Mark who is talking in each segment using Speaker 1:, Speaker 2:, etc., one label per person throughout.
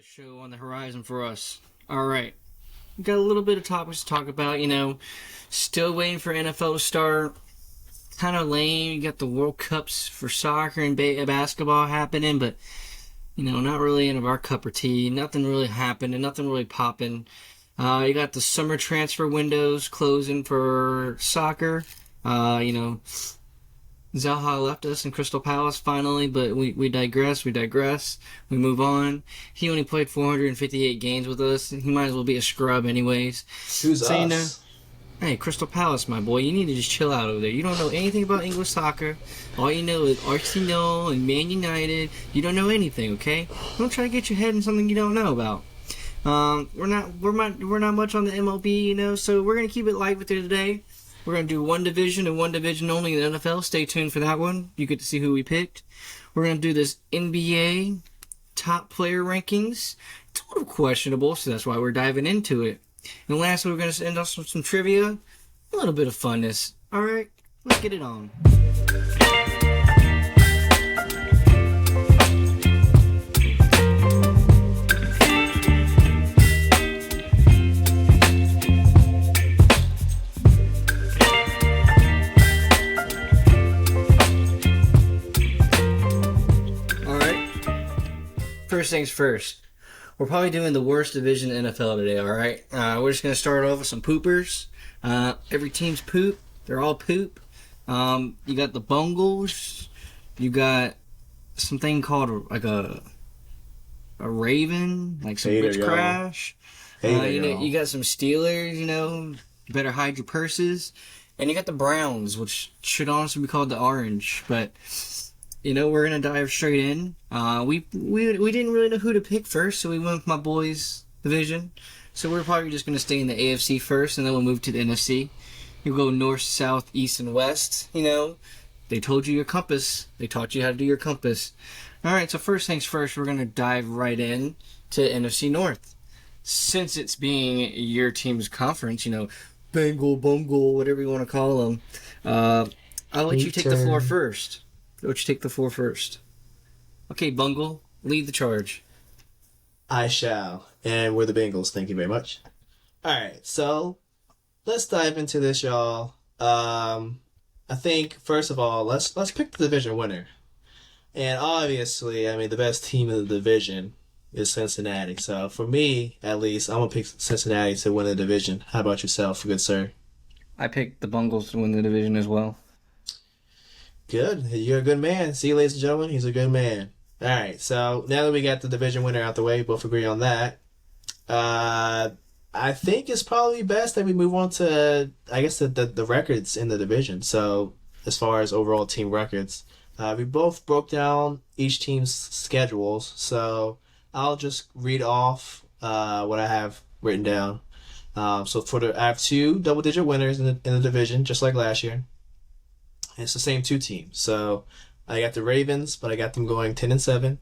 Speaker 1: show on the horizon for us. All right. We got a little bit of topics to talk about, Still waiting for NFL to start. Kind of lame. You got the World Cups for soccer and basketball happening, but, not really any of our cup of tea. Nothing really happening. Nothing really popping. You got the summer transfer windows closing for soccer. Zaha left us in Crystal Palace finally, but we digress. We move on. He only played 458 games with us. He might as well be a scrub anyways.
Speaker 2: Who's us?
Speaker 1: Hey, Crystal Palace, my boy. You need to just chill out over there. You don't know anything about English soccer. All you know is Arsenal and Man United. You don't know anything, okay? Don't try to get your head in something you don't know about. We're not much on the MLB, so we're gonna keep it light with it today. We're going to do one division and one division only in the NFL. Stay tuned for that one. You get to see who we picked. We're going to do this NBA top player rankings. It's a little questionable, so that's why we're diving into it. And lastly, we're going to end off with some trivia. A little bit of funness. All right, let's get it on. First things first, we're probably doing the worst division in NFL today, alright? We're just going to start off with some poopers. Every team's poop. They're all poop. You got the Bungles. You got something called like a Raven, like some Rich Crash. You got some Steelers, You better hide your purses. And you got the Browns, which should honestly be called the Orange, but... we're going to dive straight in. We didn't really know who to pick first, so we went with my boys' division. So we're probably just going to stay in the AFC first, and then we'll move to the NFC. You go north, south, east, and west. They told you your compass. They taught you how to do your compass. All right, so first things first, we're going to dive right in to NFC North. Since it's being your team's conference, Bengal, Bungle, whatever you want to call them, I'll let you take the floor first. Let you take the floor first. Okay, Bungle, lead the charge.
Speaker 2: I shall. And we're the Bengals. Thank you very much. Alright, so let's dive into this, y'all. I think, first of all, let's pick the division winner. And obviously, the best team in the division is Cincinnati. So for me, at least, I'm going to pick Cincinnati to win the division. How about yourself, good sir?
Speaker 1: I picked the Bungles to win the division as well.
Speaker 2: Good. You're a good man. See, ladies and gentlemen, he's a good man. All right, so now that we got the division winner out the way, both agree on that. I think it's probably best that we move on to, I guess, the records in the division. So as far as overall team records, we both broke down each team's schedules. So I'll just read off what I have written down. So I have two double-digit winners in the division, just like last year. It's the same two teams. So I got the Ravens, but I got them going 10-7.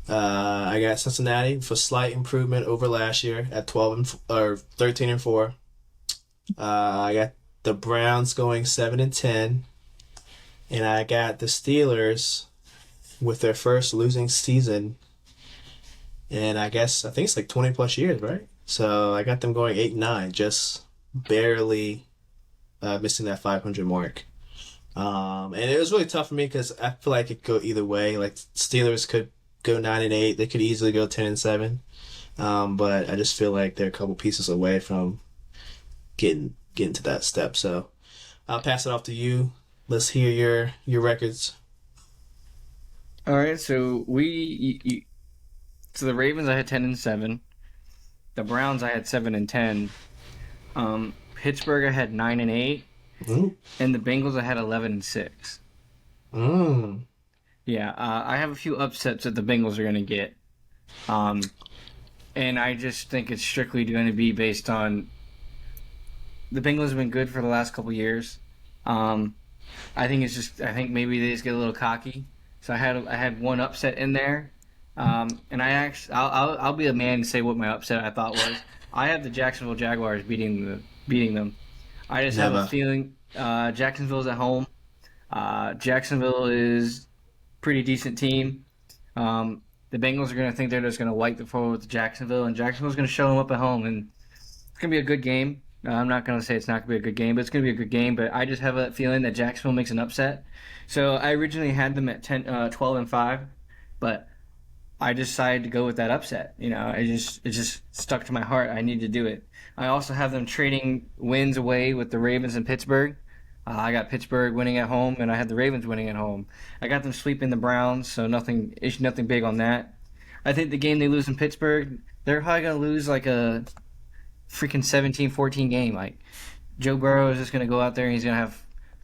Speaker 2: I got Cincinnati for slight improvement over last year at 13-4. I got the Browns going 7-10, and I got the Steelers with their first losing season. And I think it's like 20 plus years, right? So I got them going 8-9, just barely missing that 500 mark. And it was really tough for me because I feel like it could go either way. Like Steelers could go 9-8, they could easily go 10-7. But I just feel like they're a couple pieces away from getting to that step. So I'll pass it off to you. Let's hear your records.
Speaker 1: All right, so so the Ravens I had 10-7. The Browns I had 7-10. Pittsburgh I had 9-8. And the Bengals I had 11-6. Yeah, I have a few upsets that the Bengals are going to get. And I just think it's strictly going to be based on the Bengals have been good for the last couple years. I think maybe they just get a little cocky. So I had one upset in there. And I'll be a man and say what my upset I thought was. I have the Jacksonville Jaguars beating them. I just have a feeling Jacksonville's at home. Jacksonville is a pretty decent team. the Bengals are going to think they're just going to wipe the floor with Jacksonville, and Jacksonville's going to show them up at home, and it's going to be a good game. I'm not going to say it's not going to be a good game, but it's going to be a good game. But I just have a feeling that Jacksonville makes an upset. So I originally had them at 12-5, but I decided to go with that upset. It just stuck to my heart. I need to do it. I also have them trading wins away with the Ravens and Pittsburgh. I got Pittsburgh winning at home, and I had the Ravens winning at home. I got them sweeping the Browns, so nothing big on that. I think the game they lose in Pittsburgh, they're probably going to lose like a freaking 17-14 game. Like, Joe Burrow is just going to go out there and he's going to have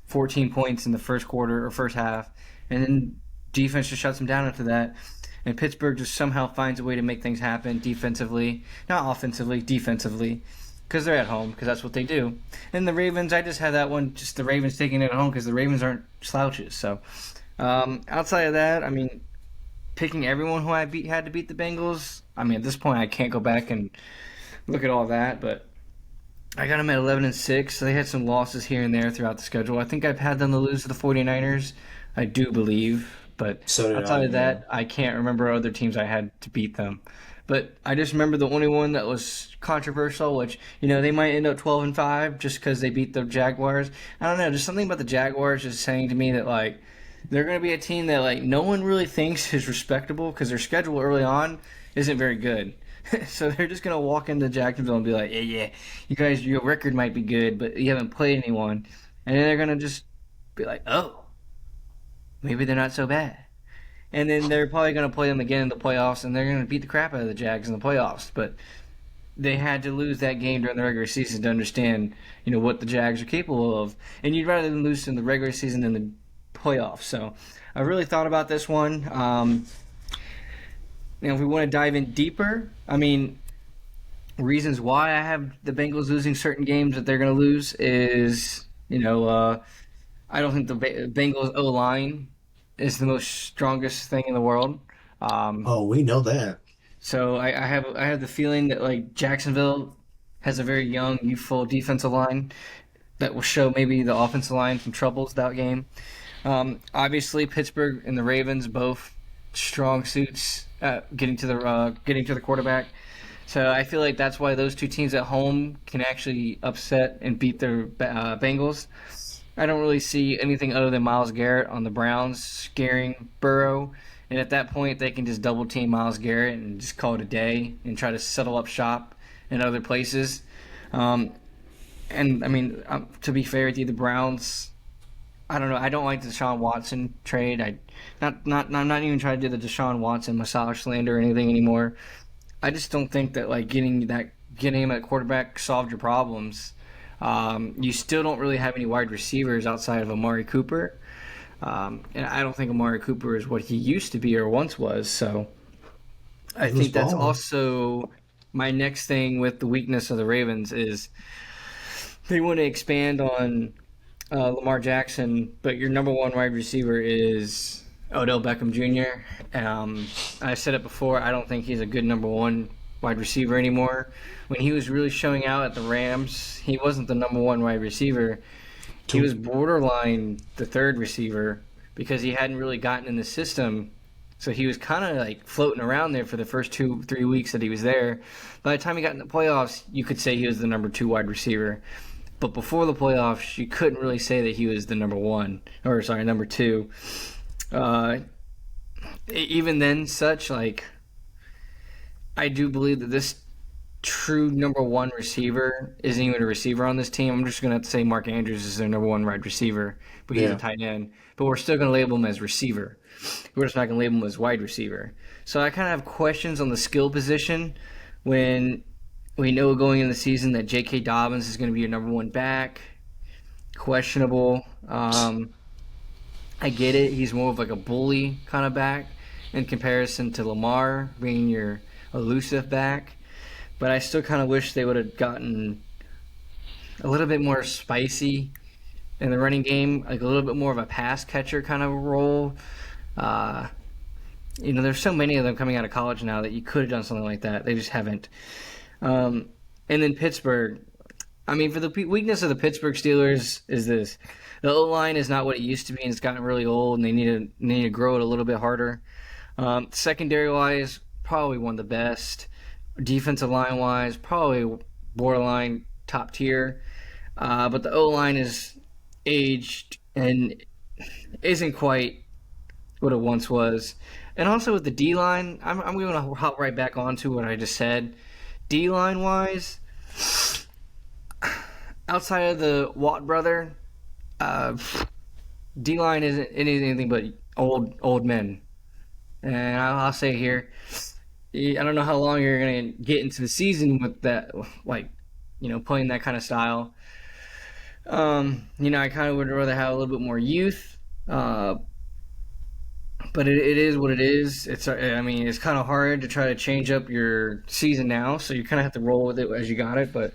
Speaker 1: 14 points in the first quarter or first half, and then defense just shuts him down after that. And Pittsburgh just somehow finds a way to make things happen defensively. Not offensively, defensively. Because they're at home, because that's what they do. And the Ravens, I just had that one, just the Ravens taking it at home because the Ravens aren't slouches. So, outside of that, I mean, picking everyone who had to beat the Bengals, I mean, at this point, I can't go back and look at all that, but I got them at 11-6. So they had some losses here and there throughout the schedule. I think I've had them to lose to the 49ers. I do believe. But outside of that, I can't remember other teams I had to beat them. But I just remember the only one that was controversial, which, they might end up 12-5 just because they beat the Jaguars. I don't know. Just something about the Jaguars is saying to me that, like, they're going to be a team that, like, no one really thinks is respectable because their schedule early on isn't very good. So they're just going to walk into Jacksonville and be like, yeah, you guys, your record might be good, but you haven't played anyone. And then they're going to just be like, oh, maybe they're not so bad. And then they're probably going to play them again in the playoffs, and they're going to beat the crap out of the Jags in the playoffs. But they had to lose that game during the regular season to understand, what the Jags are capable of. And you'd rather than lose in the regular season than the playoffs. So I really thought about this one. If we want to dive in deeper, I mean, reasons why I have the Bengals losing certain games that they're going to lose is, I don't think the Bengals O-line is the most strongest thing in the world.
Speaker 2: We know that.
Speaker 1: So I have the feeling that, like, Jacksonville has a very young, youthful defensive line that will show maybe the offensive line some troubles that game. Obviously, Pittsburgh and the Ravens both strong suits getting to the quarterback. So I feel like that's why those two teams at home can actually upset and beat their Bengals. I don't really see anything other than Myles Garrett on the Browns scaring Burrow. And at that point, they can just double-team Myles Garrett and just call it a day and try to settle up shop in other places. And, I mean, to be fair with you, the Browns, I don't know. I don't like the Deshaun Watson trade. I'm not even trying to do the Deshaun Watson massage slander or anything anymore. I just don't think that, like, getting him at quarterback solved your problems. You still don't really have any wide receivers outside of Amari Cooper. And I don't think Amari Cooper is what he used to be or once was. So I think that's also my next thing with the weakness of the Ravens is they want to expand on Lamar Jackson, but your number one wide receiver is Odell Beckham Jr. I said it before, I don't think he's a good number one wide receiver anymore. When he was really showing out at the Rams, he wasn't the number one wide receiver. He was borderline the third receiver because he hadn't really gotten in the system. So he was kind of like floating around there for the first 2-3 weeks that he was there. By the time he got in the playoffs, you could say he was the number two wide receiver. But before the playoffs, you couldn't really say that he was the number two. Even then, I do believe that this true number one receiver isn't even a receiver on this team. I'm just going to have to say Mark Andrews is their number one wide receiver, but he's a tight end. But we're still going to label him as receiver. We're just not going to label him as wide receiver. So I kind of have questions on the skill position when we know going into the season that J.K. Dobbins is going to be your number one back. Questionable. I get it. He's more of like a bully kind of back in comparison to Lamar being your elusive back. But I still kind of wish they would have gotten a little bit more spicy in the running game, like a little bit more of a pass catcher kind of role. There's so many of them coming out of college now that you could have done something like that. They just haven't. And then Pittsburgh. I mean, for the weakness of the Pittsburgh Steelers is this. The O-line is not what it used to be, and it's gotten really old, and they need to grow it a little bit harder. Secondary-wise, probably one of the best. Defensive line-wise, probably borderline top tier. But the O-line is aged and isn't quite what it once was. And also with the D-line, I'm going to hop right back onto what I just said. D-line-wise, outside of the Watt brother, D-line isn't anything but old men. And I'll say here, I don't know how long you're going to get into the season with that, playing that kind of style. I kind of would rather have a little bit more youth. But it is what it is. It's kind of hard to try to change up your season now, so you kind of have to roll with it as you got it. But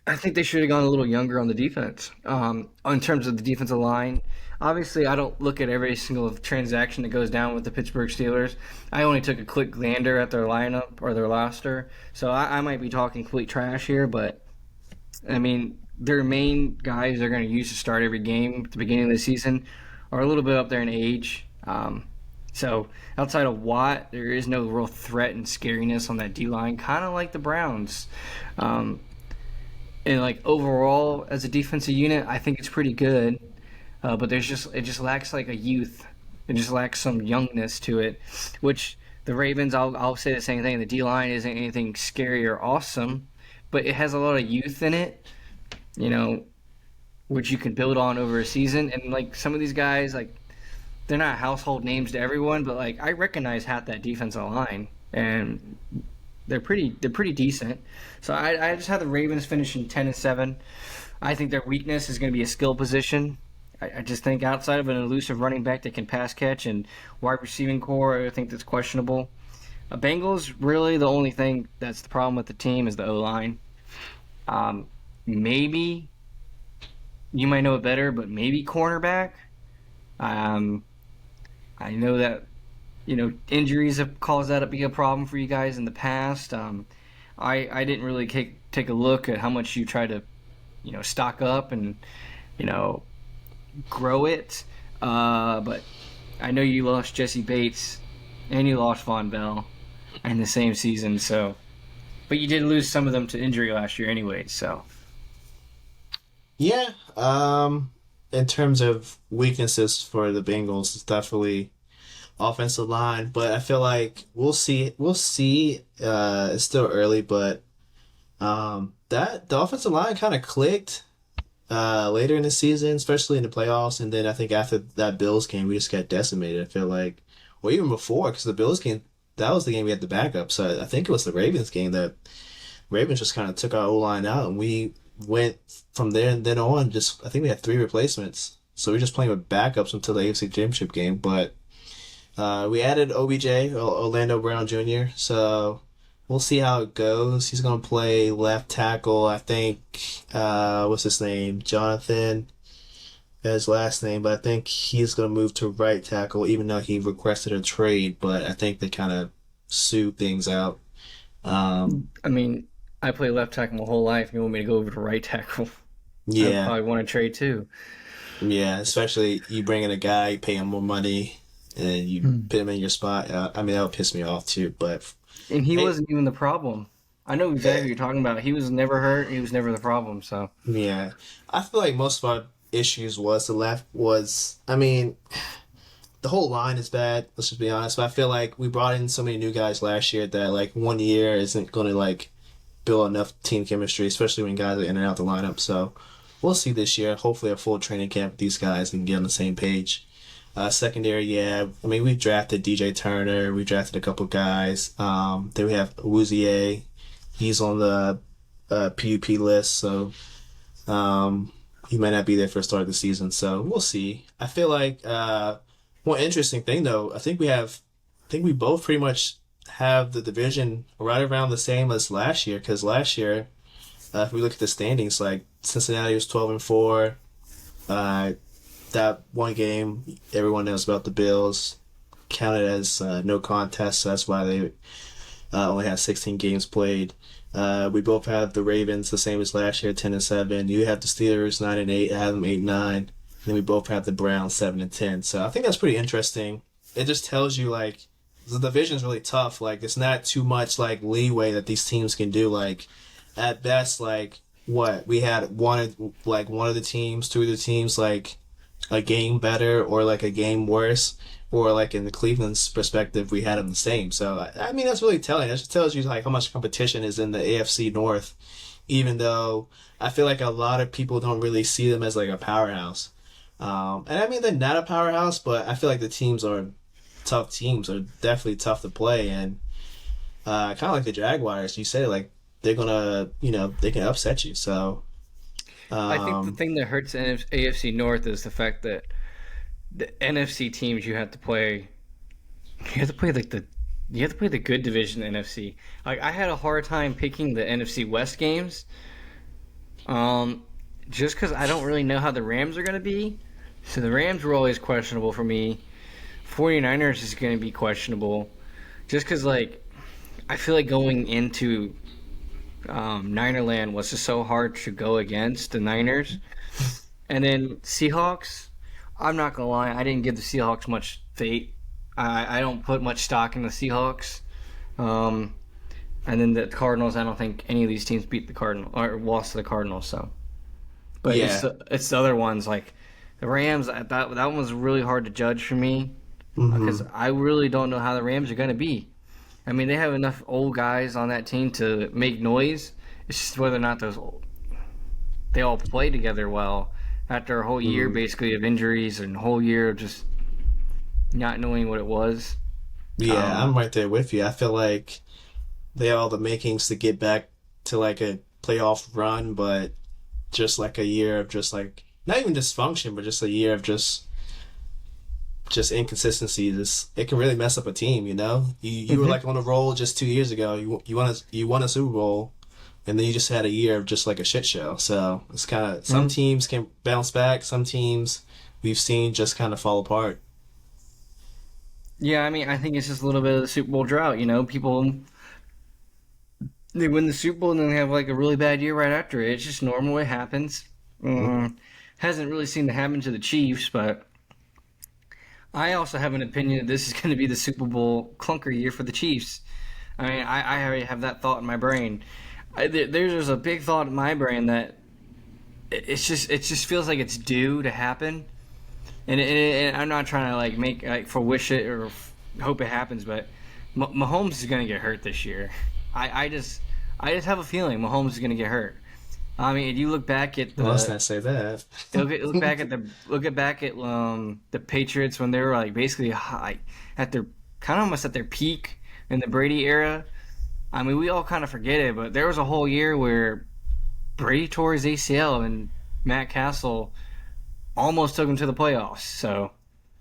Speaker 1: I think they should have gone a little younger on the defense. In terms of the defensive line, obviously I don't look at every single transaction that goes down with the Pittsburgh Steelers. I only took a quick gander at their lineup or their roster, so I might be talking complete trash here. But I mean, their main guys they're going to use to start every game at the beginning of the season are a little bit up there in age. So outside of Watt, there is no real threat and scariness on that D-line, kind of like the Browns. And like overall, as a defensive unit, I think it's pretty good. But it just lacks like a youth. It just lacks some youngness to it, which the Ravens, I'll say the same thing. The D-line isn't anything scary or awesome, but it has a lot of youth in it, which you can build on over a season. And like some of these guys, like they're not household names to everyone, but like I recognize half that defensive line, and they're pretty decent. So I just have the Ravens finishing 10-7. I think their weakness is going to be a skill position. I just think outside of an elusive running back that can pass catch and wide receiving core, I think that's questionable. Bengals, really the only thing that's the problem with the team is the O-line. Maybe you might know it better, but maybe cornerback. I know that injuries have caused that to be a problem for you guys in the past. I didn't really take a look at how much you try to stock up and grow it. But I know you lost Jesse Bates and you lost Von Bell in the same season. So, but you did lose some of them to injury last year anyway. So.
Speaker 2: Yeah. In terms of weaknesses for the Bengals, it's definitely offensive line, but I feel like we'll see. It's still early, but the offensive line kind of clicked later in the season, especially in the playoffs, and then I think after that Bills game, we just got decimated. I feel like, or even before, because the Bills game, that was the game we had the backup. So I think it was the Ravens game that Ravens just kind of took our O-line out, and we went from there and then on. I think we had 3 replacements, so we were just playing with backups until the AFC Championship game, but. We added OBJ, Orlando Brown Jr., so we'll see how it goes. He's going to play left tackle, I think, what's his name? Jonathan, his last name, but I think he's going to move to right tackle, even though he requested a trade, but I think they kind of sued things out.
Speaker 1: I play left tackle my whole life. You want me to go over to right tackle?
Speaker 2: Yeah.
Speaker 1: I probably want to trade too.
Speaker 2: Yeah, especially you bring in a guy, you pay him more money, and you put him in your spot. That would piss me off too.
Speaker 1: And he wasn't even the problem. I know exactly what you're talking about. He was never hurt. He was never the problem. So
Speaker 2: yeah, I feel like most of our issues the whole line is bad. Let's just be honest. But I feel like we brought in so many new guys last year that like 1 year isn't going to build enough team chemistry, especially when guys are in and out the lineup. So we'll see this year. Hopefully a full training camp with these guys and get on the same page. Secondary, yeah. We drafted DJ Turner. We drafted a couple guys. Then we have Awuzie. He's on the PUP list, so he might not be there for the start of the season. So we'll see. I feel like one interesting thing though. I think we both pretty much have the division right around the same as last year. Because last year, if we look at the standings, like Cincinnati was 12-4. That one game, everyone knows about the Bills, counted as no contest, so that's why they only have 16 games played. We both have the Ravens, the same as last year, 10-7. You have the Steelers, 9-8. I have them 8-9. And then we both have the Browns, 7-10. So I think that's pretty interesting. it just tells you like the division's really tough. Like it's not too much like leeway that these teams can do. Like at best, like what we had one of the teams, two of the teams like a game better or like a game worse, or like in the Cleveland's perspective, we had them the same. So I mean that's really telling. That just tells you like how much competition is in the AFC North, even though I feel like a lot of people don't really see them as like a powerhouse. And I mean they're not a powerhouse, but I feel like the teams are tough teams, are definitely tough to play, and kind of like the Jaguars, you said like they're gonna, they can upset you. So
Speaker 1: I think the thing that hurts AFC North is the fact that the NFC teams you have to play the good division in the NFC. Like I had a hard time picking the NFC West games, just because I don't really know how the Rams are gonna be. So the Rams were always questionable for me. 49ers is going to be questionable, just because like I feel like going into Ninerland was just so hard to go against the Niners. And then Seahawks, I'm not gonna lie, I didn't give the Seahawks much faith. I don't put much stock in the Seahawks. And then the Cardinals, I don't think any of these teams beat the Cardinals or lost to the Cardinals. So, but yeah, it's the other ones like the Rams. That one was really hard to judge for me because I really don't know how the Rams are gonna be. I mean, they have enough old guys on that team to make noise. It's just whether or not they all play together well after a whole year basically of injuries and a whole year of just not knowing what it was.
Speaker 2: Yeah, I'm right there with you. I feel like they have all the makings to get back to like a playoff run, but just like a year of just like not even dysfunction, but just a year of just inconsistency. It can really mess up a team. You were like on a roll just 2 years ago. You won a Super Bowl, and then you just had a year of just like a shit show. So it's kind of some teams can bounce back. Some teams we've seen just kind of fall apart.
Speaker 1: Yeah, I mean, I think it's just a little bit of the Super Bowl drought. People they win the Super Bowl and then they have like a really bad year right after it. It's just normal. It happens. Hasn't really seemed to happen to the Chiefs, but I also have an opinion that this is going to be the Super Bowl clunker year for the Chiefs. I mean, I already have that thought in my brain. There's a big thought in my brain that it just feels like it's due to happen, and I'm not trying to like make like for wish it or hope it happens, but Mahomes is going to get hurt this year. I just have a feeling Mahomes is going to get hurt. I mean, if you look back at the,
Speaker 2: well, let's not say that.
Speaker 1: look back at the Patriots when they were like basically high at their kind of almost at their peak in the Brady era. I mean, we all kind of forget it, but there was a whole year where Brady tore his ACL and Matt Castle almost took him to the playoffs. So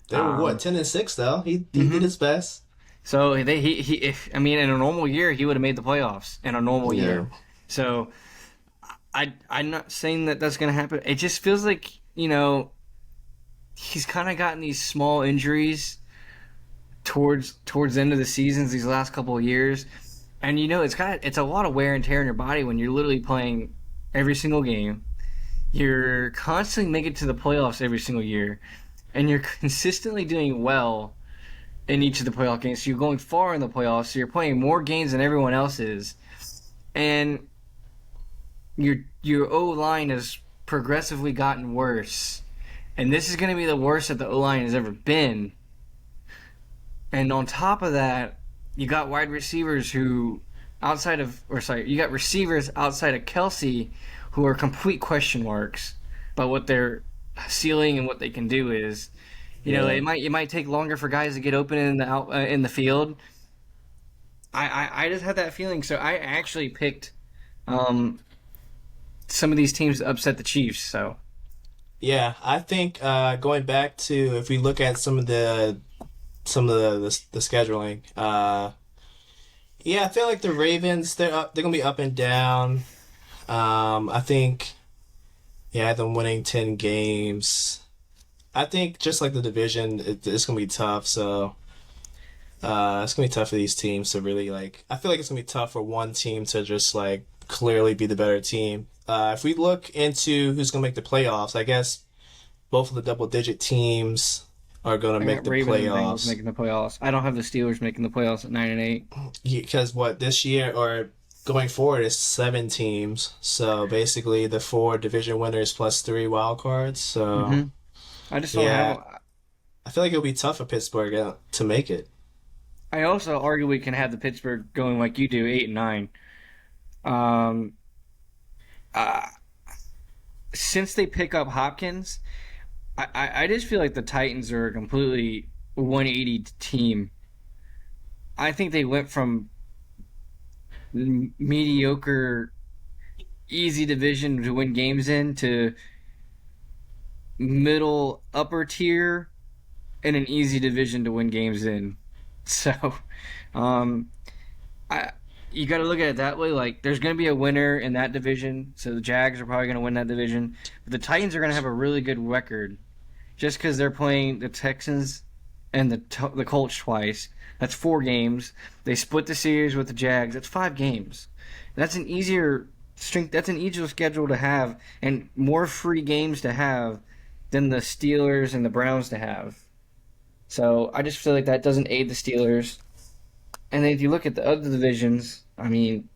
Speaker 2: they were 10-6 though. He did his best.
Speaker 1: So in a normal year he would have made the playoffs in a normal year. So I'm not saying that that's going to happen. It just feels like, he's kind of gotten these small injuries towards the end of the seasons these last couple of years. And, it's a lot of wear and tear in your body when you're literally playing every single game. You're constantly making it to the playoffs every single year. And you're consistently doing well in each of the playoff games. So you're going far in the playoffs. So you're playing more games than everyone else is. And your O-line has progressively gotten worse. And this is going to be the worst that the O-line has ever been. And on top of that, you got wide receivers you got receivers outside of Kelsey who are complete question marks about what their ceiling and what they can do is. It might take longer for guys to get open in the field. I just had that feeling. So I actually picked some of these teams to upset the Chiefs. So
Speaker 2: yeah, I think going back to if we look at some of the scheduling, I feel like the Ravens they're gonna be up and down. I think them winning 10 games. I think just like the division, it's gonna be tough. So it's gonna be tough for these teams to really like. I feel like it's gonna be tough for one team to just like clearly be the better team. If we look into who's gonna make the playoffs, I guess both of the double-digit teams are going to make the
Speaker 1: Ravens and Bengals
Speaker 2: playoffs.
Speaker 1: making the playoffs. I don't have the Steelers making the playoffs at 9-8.
Speaker 2: Because this year or going forward is 7 teams. So basically the 4 division winners plus 3 wild cards. So
Speaker 1: I just don't have.
Speaker 2: I feel like it'll be tough for Pittsburgh to make it.
Speaker 1: I also arguably can have the Pittsburgh going like you do, 8-9. Since they pick up Hopkins, I just feel like the Titans are a completely 180 team. I think they went from mediocre, easy division to win games in to middle, upper tier, and an easy division to win games in. So, you got to look at it that way. Like, there's going to be a winner in that division, so the Jags are probably going to win that division. But the Titans are going to have a really good record just because they're playing the Texans and the Colts twice. That's 4 games. They split the series with the Jags. That's 5 games. That's an easier schedule to have and more free games to have than the Steelers and the Browns to have. So I just feel like that doesn't aid the Steelers. And then if you look at the other divisions, I mean,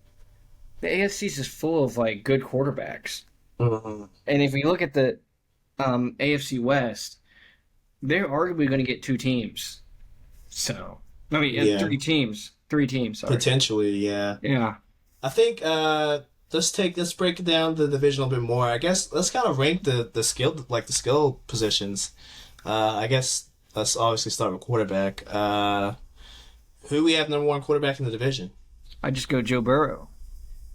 Speaker 1: the AFC is just full of like good quarterbacks.
Speaker 2: Mm-hmm.
Speaker 1: And if we look at the AFC West, they're arguably going to get 2 teams. So, I mean, 3 teams. 3 teams, sorry.
Speaker 2: Potentially, yeah.
Speaker 1: Yeah.
Speaker 2: I think let's break down the division a little bit more. I guess let's kind of rank the skill positions. I guess let's obviously start with quarterback. Who we have number 1 quarterback in the division?
Speaker 1: I just go Joe Burrow.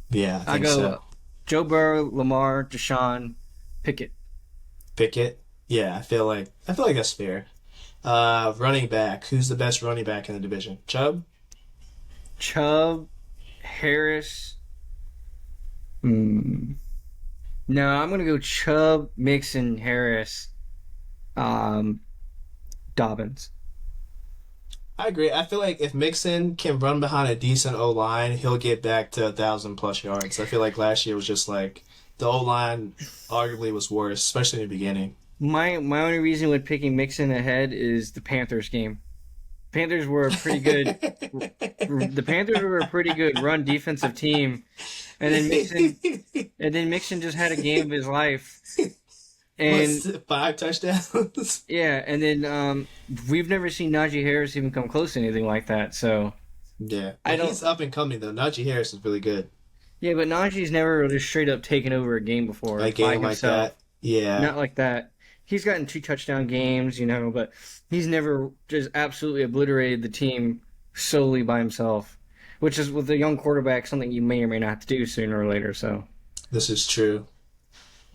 Speaker 2: Yeah, I go so.
Speaker 1: Joe Burrow, Lamar, Deshaun, Pickett.
Speaker 2: Pickett? Yeah, I feel like that's fair. Running back. Who's the best running back in the division? Chubb,
Speaker 1: Harris. No, I'm gonna go Chubb, Mixon, Harris, Dobbins.
Speaker 2: I agree. I feel like if Mixon can run behind a decent O-line, he'll get back to 1,000+ yards. I feel like last year was just like the O-line arguably was worse, especially in the beginning.
Speaker 1: My only reason with picking Mixon ahead is the Panthers game. Panthers were a pretty good. The Panthers were a pretty good run defensive team, and then Mixon just had a game of his life. And
Speaker 2: 5 touchdowns.
Speaker 1: Yeah, and then we've never seen Najee Harris even come close to anything like that. So
Speaker 2: yeah, he's up and coming though. Najee Harris is really good.
Speaker 1: Yeah, but Najee's never just straight up taken over a game before.
Speaker 2: A game like that. Yeah,
Speaker 1: not like that. He's gotten 2 touchdown games, but he's never just absolutely obliterated the team solely by himself, which is with a young quarterback something you may or may not have to do sooner or later. So
Speaker 2: this is true.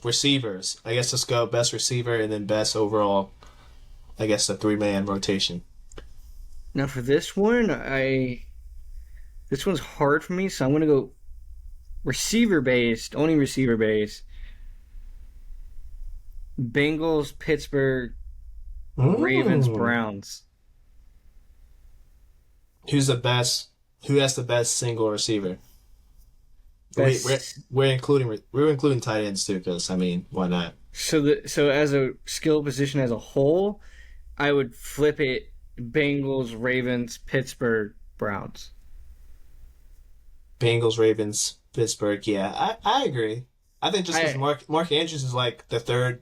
Speaker 2: Receivers. I guess let's go best receiver and then best overall. I guess a 3-man rotation.
Speaker 1: Now for this one, this one's hard for me, so I'm gonna go only receiver based. Bengals, Pittsburgh, Ravens, Browns.
Speaker 2: Who's the best? Who has the best single receiver? We're including tight ends too, because why not?
Speaker 1: So as a skill position as a whole, I would flip it: Bengals, Ravens, Pittsburgh, Browns.
Speaker 2: Bengals, Ravens, Pittsburgh. Yeah, I agree. I think just because Mark Andrews is like the third,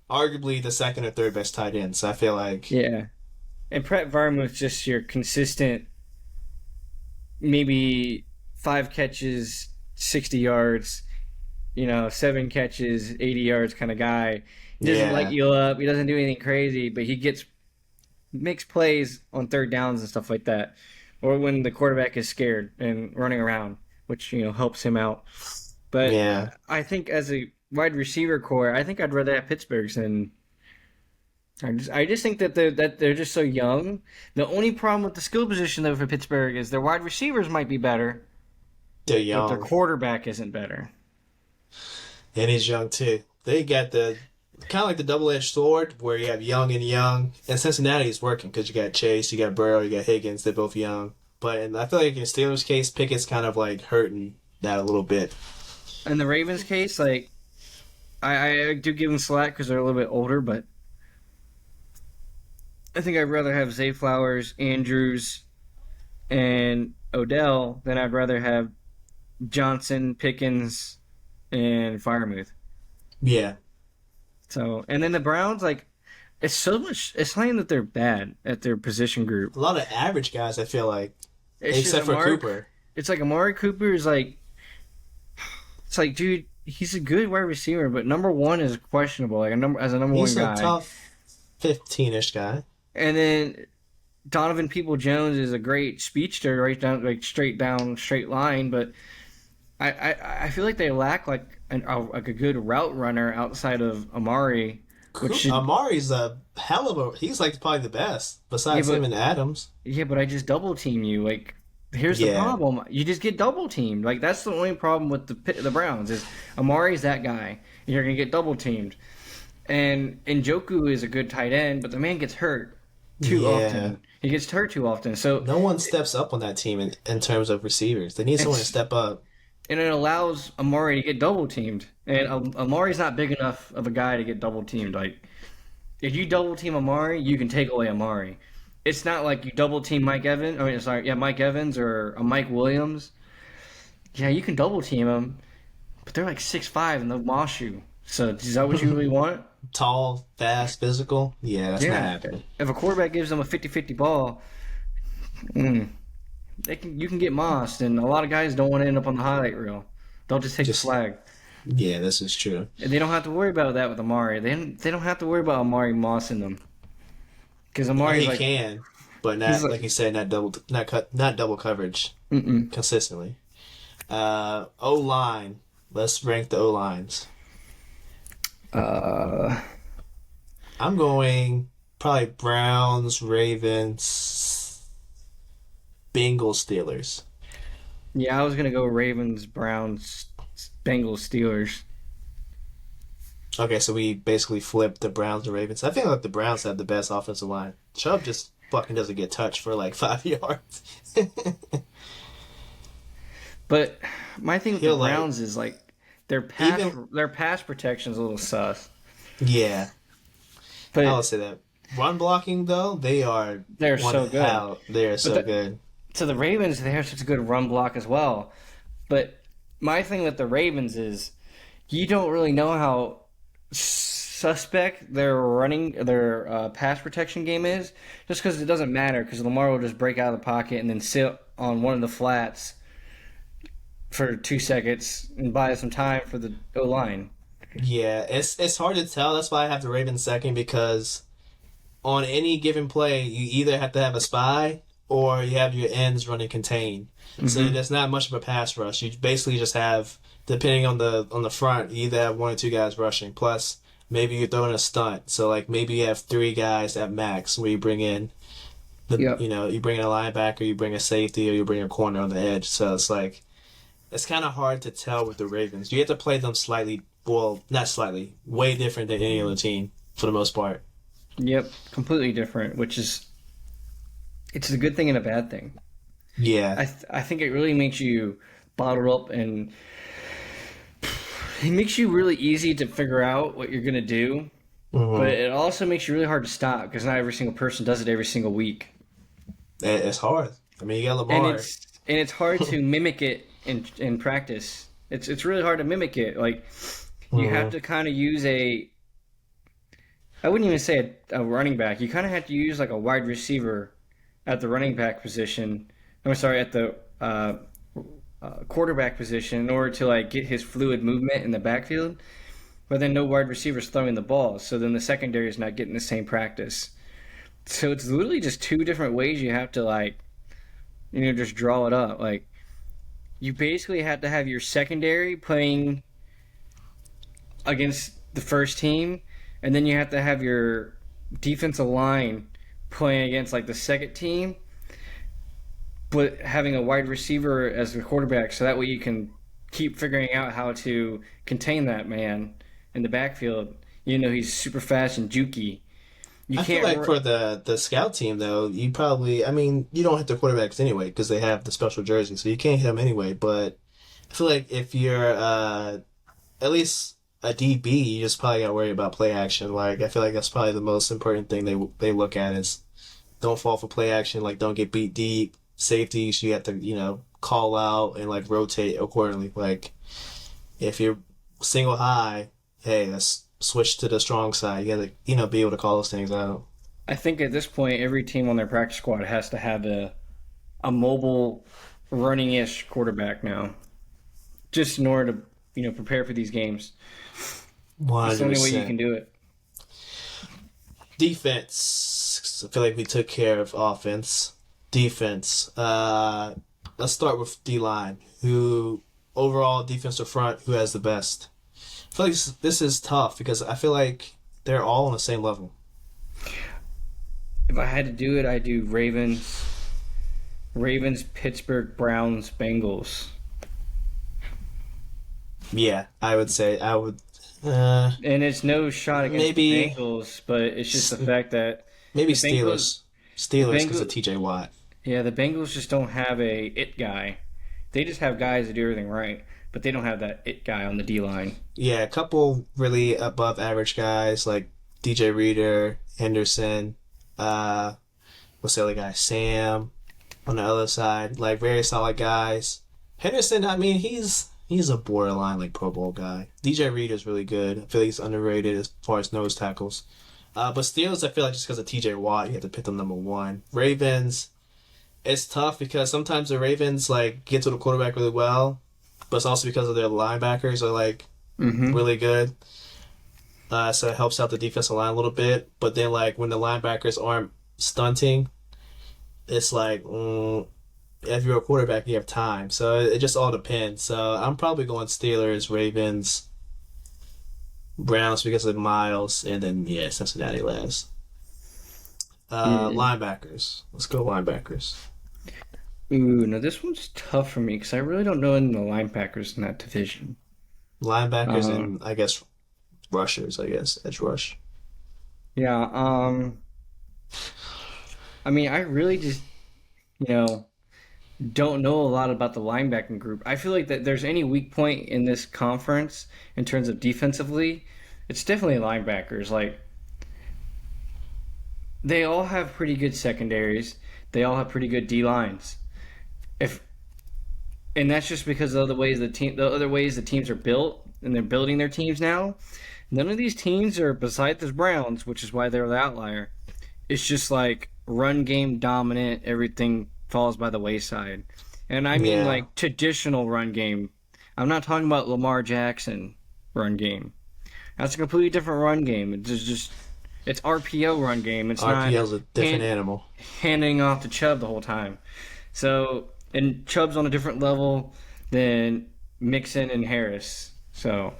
Speaker 2: arguably the second or third best tight end. So I feel like
Speaker 1: and Brett Varmuth's just your consistent, maybe 5 catches. 60 yards, 7 catches, 80 yards kind of guy. He doesn't light you up. He doesn't do anything crazy, but he makes plays on third downs and stuff like that. Or when the quarterback is scared and running around, which, helps him out. But I think as a wide receiver core, I think I'd rather have Pittsburgh's than I just think that they're just so young. The only problem with the skill position though for Pittsburgh is their wide receivers might be better.
Speaker 2: They're young.
Speaker 1: But their quarterback isn't better.
Speaker 2: And he's young, too. They got the kind of like the double-edged sword where you have young and young. And Cincinnati is working because you got Chase, you got Burrow, you got Higgins. They're both young. But I feel like in Steelers' case, Pickett's kind of like hurting that a little bit.
Speaker 1: In the Ravens' case, like, I do give them slack because they're a little bit older, but I think I'd rather have Zay Flowers, Andrews, and Odell than I'd rather have Johnson, Pickens, and Freiermuth.
Speaker 2: Yeah.
Speaker 1: So, and then the Browns, like, it's not even that they're bad at their position group.
Speaker 2: A lot of average guys, I feel like,
Speaker 1: It's
Speaker 2: except for Cooper.
Speaker 1: It's like Amari Cooper is like, it's like, dude, he's a good wide receiver, but number one is questionable. Like as a number one guy,
Speaker 2: he's a tough 15-ish guy.
Speaker 1: And then Donovan Peoples-Jones is a great speedster, right down, like straight line. But I feel like they lack like a good route runner outside of Amari.
Speaker 2: Amari's a hell of a. He's like probably the best besides him and Adams.
Speaker 1: Yeah, but I just double team you. Like, here's the problem: you just get double teamed. Like, that's the only problem with the Browns is Amari's that guy, and you're gonna get double teamed. And Njoku is a good tight end, but the man gets hurt too often. He gets hurt too often. So
Speaker 2: no one steps up on that team in terms of receivers. They need someone to step up.
Speaker 1: And it allows Amari to get double teamed. And Amari's not big enough of a guy to get double teamed. Like, if you double team Amari, you can take away Amari. It's not like you double team Mike Evans. Mike Evans or a Mike Williams. Yeah, you can double team them, but they're like 6'5" and they'll mosh you. So is that what you really want?
Speaker 2: Tall, fast, physical. Yeah, that's not happening.
Speaker 1: If a quarterback gives them a 50-50 ball, you can get mossed, and a lot of guys don't want to end up on the highlight reel. They'll just take the flag.
Speaker 2: Yeah, this is true.
Speaker 1: And they don't have to worry about that with Amari. They don't have to worry about Amari mossing them. Because Amari
Speaker 2: can, but not like you said, not double coverage consistently. O-line. Let's rank the O-lines. I'm going probably Browns, Ravens, Bengals, Steelers.
Speaker 1: Yeah, I was going to go Ravens, Browns, Bengals, Steelers.
Speaker 2: Okay, so we basically flipped the Browns and Ravens. I feel like the Browns have the best offensive line. Chubb just fucking doesn't get touched for like 5 yards.
Speaker 1: But my thing with the Browns is like their pass protection's a little sus.
Speaker 2: Yeah. But I'll say that. Run blocking though, they're so good. They're so good.
Speaker 1: So the Ravens, they have such a good run block as well. But my thing with the Ravens is you don't really know how suspect their pass protection game is, just because it doesn't matter, because Lamar will just break out of the pocket and then sit on one of the flats for 2 seconds and buy some time for the O-line.
Speaker 2: Yeah, it's hard to tell. That's why I have the Ravens second, because on any given play, you either have to have a spy or you have your ends running contain. Mm-hmm. So there's not much of a pass rush. You basically just have, depending on the front, you either have 1 or 2 guys rushing. Plus, maybe you're throwing a stunt. So like maybe you have 3 guys at max where you bring in you bring in a linebacker, you bring a safety, or you bring a corner on the edge. So it's like it's kind of hard to tell with the Ravens. You have to play them way different than any other team for the most part.
Speaker 1: Yep, completely different, which is it's a good thing and a bad thing.
Speaker 2: Yeah.
Speaker 1: I think it really makes you bottled up, and it makes you really easy to figure out what you're going to do, but it also makes you really hard to stop, because not every single person does it every single week.
Speaker 2: It's hard. I mean, you got Lamar.
Speaker 1: And it's hard to mimic it in practice. It's really hard to mimic it. Like, you have to kind of use I wouldn't even say a running back. You kind of have to use like a wide receiver at the running back position. At the quarterback position in order to like get his fluid movement in the backfield. But then no wide receivers throwing the ball, so then the secondary is not getting the same practice. So it's literally just 2 different ways you have to just draw it up. Like, you basically have to have your secondary playing against the first team, and then you have to have your defensive line playing against like the second team, but having a wide receiver as the quarterback, so that way you can keep figuring out how to contain that man in the backfield. He's super fast and jukey.
Speaker 2: I feel like for the scout team, though, you don't hit the quarterbacks anyway because they have the special jersey, so you can't hit them anyway. But I feel like if you're at least a DB, you just probably got to worry about play action. Like, I feel like that's probably the most important thing they look at is don't fall for play action. Like, don't get beat deep. Safeties, you have to, call out and, like, rotate accordingly. Like, if you're single high, hey, let's switch to the strong side. You got to, be able to call those things out.
Speaker 1: I think at this point, every team on their practice squad has to have a mobile, running-ish quarterback now, just in order to prepare for these games.
Speaker 2: 100%.
Speaker 1: That's the only way you can do it.
Speaker 2: Defense. I feel like we took care of offense. Defense. Let's start with D-line. Who overall defensive front? Who has the best? I feel like this is tough because I feel like they're all on the same level.
Speaker 1: If I had to do it, I'd do Ravens, Pittsburgh, Browns, Bengals.
Speaker 2: Yeah, I would say I would.
Speaker 1: And it's no shot against the Bengals, but it's just the fact that
Speaker 2: maybe Steelers because of TJ Watt.
Speaker 1: Yeah, the Bengals just don't have a it guy. They just have guys that do everything right, but they don't have that it guy on the D line.
Speaker 2: Yeah, a couple really above average guys like DJ Reader, Henderson. What's the other guy? Sam on the other side, like very solid guys. Henderson, I mean, he's a borderline like Pro Bowl guy. DJ Reed is really good. I feel like he's underrated as far as nose tackles. But Steelers, I feel like just because of TJ Watt, you have to pick them number one. Ravens, it's tough because sometimes the Ravens like get to the quarterback really well, but it's also because of their linebackers are like really good. So it helps out the defensive line a little bit. But then, like, when the linebackers aren't stunting, it's like, if you're a quarterback, you have time. So it just all depends. So I'm probably going Steelers, Ravens, Browns because of Miles, and then, Cincinnati last. Linebackers. Let's go linebackers.
Speaker 1: Ooh, no, this one's tough for me because I really don't know any of the linebackers in that division.
Speaker 2: Linebackers and, I guess, rushers, edge rush.
Speaker 1: Yeah, I mean, I really just, don't know a lot about the linebacking group. I feel like that there's any weak point in this conference in terms of defensively, it's definitely linebackers. Like, they all have pretty good secondaries. They all have pretty good D lines. And that's just because of the other ways the teams are built, and they're building their teams now. None of these teams are, besides the Browns, which is why they're the outlier. It's just like run game dominant, everything falls by the wayside. And I mean like traditional run game. I'm not talking about Lamar Jackson run game. That's a completely different run game. It's RPO run game. It's
Speaker 2: RPO's a different animal.
Speaker 1: Handing off to Chubb the whole time. So, and Chubb's on a different level than Mixon and Harris. So,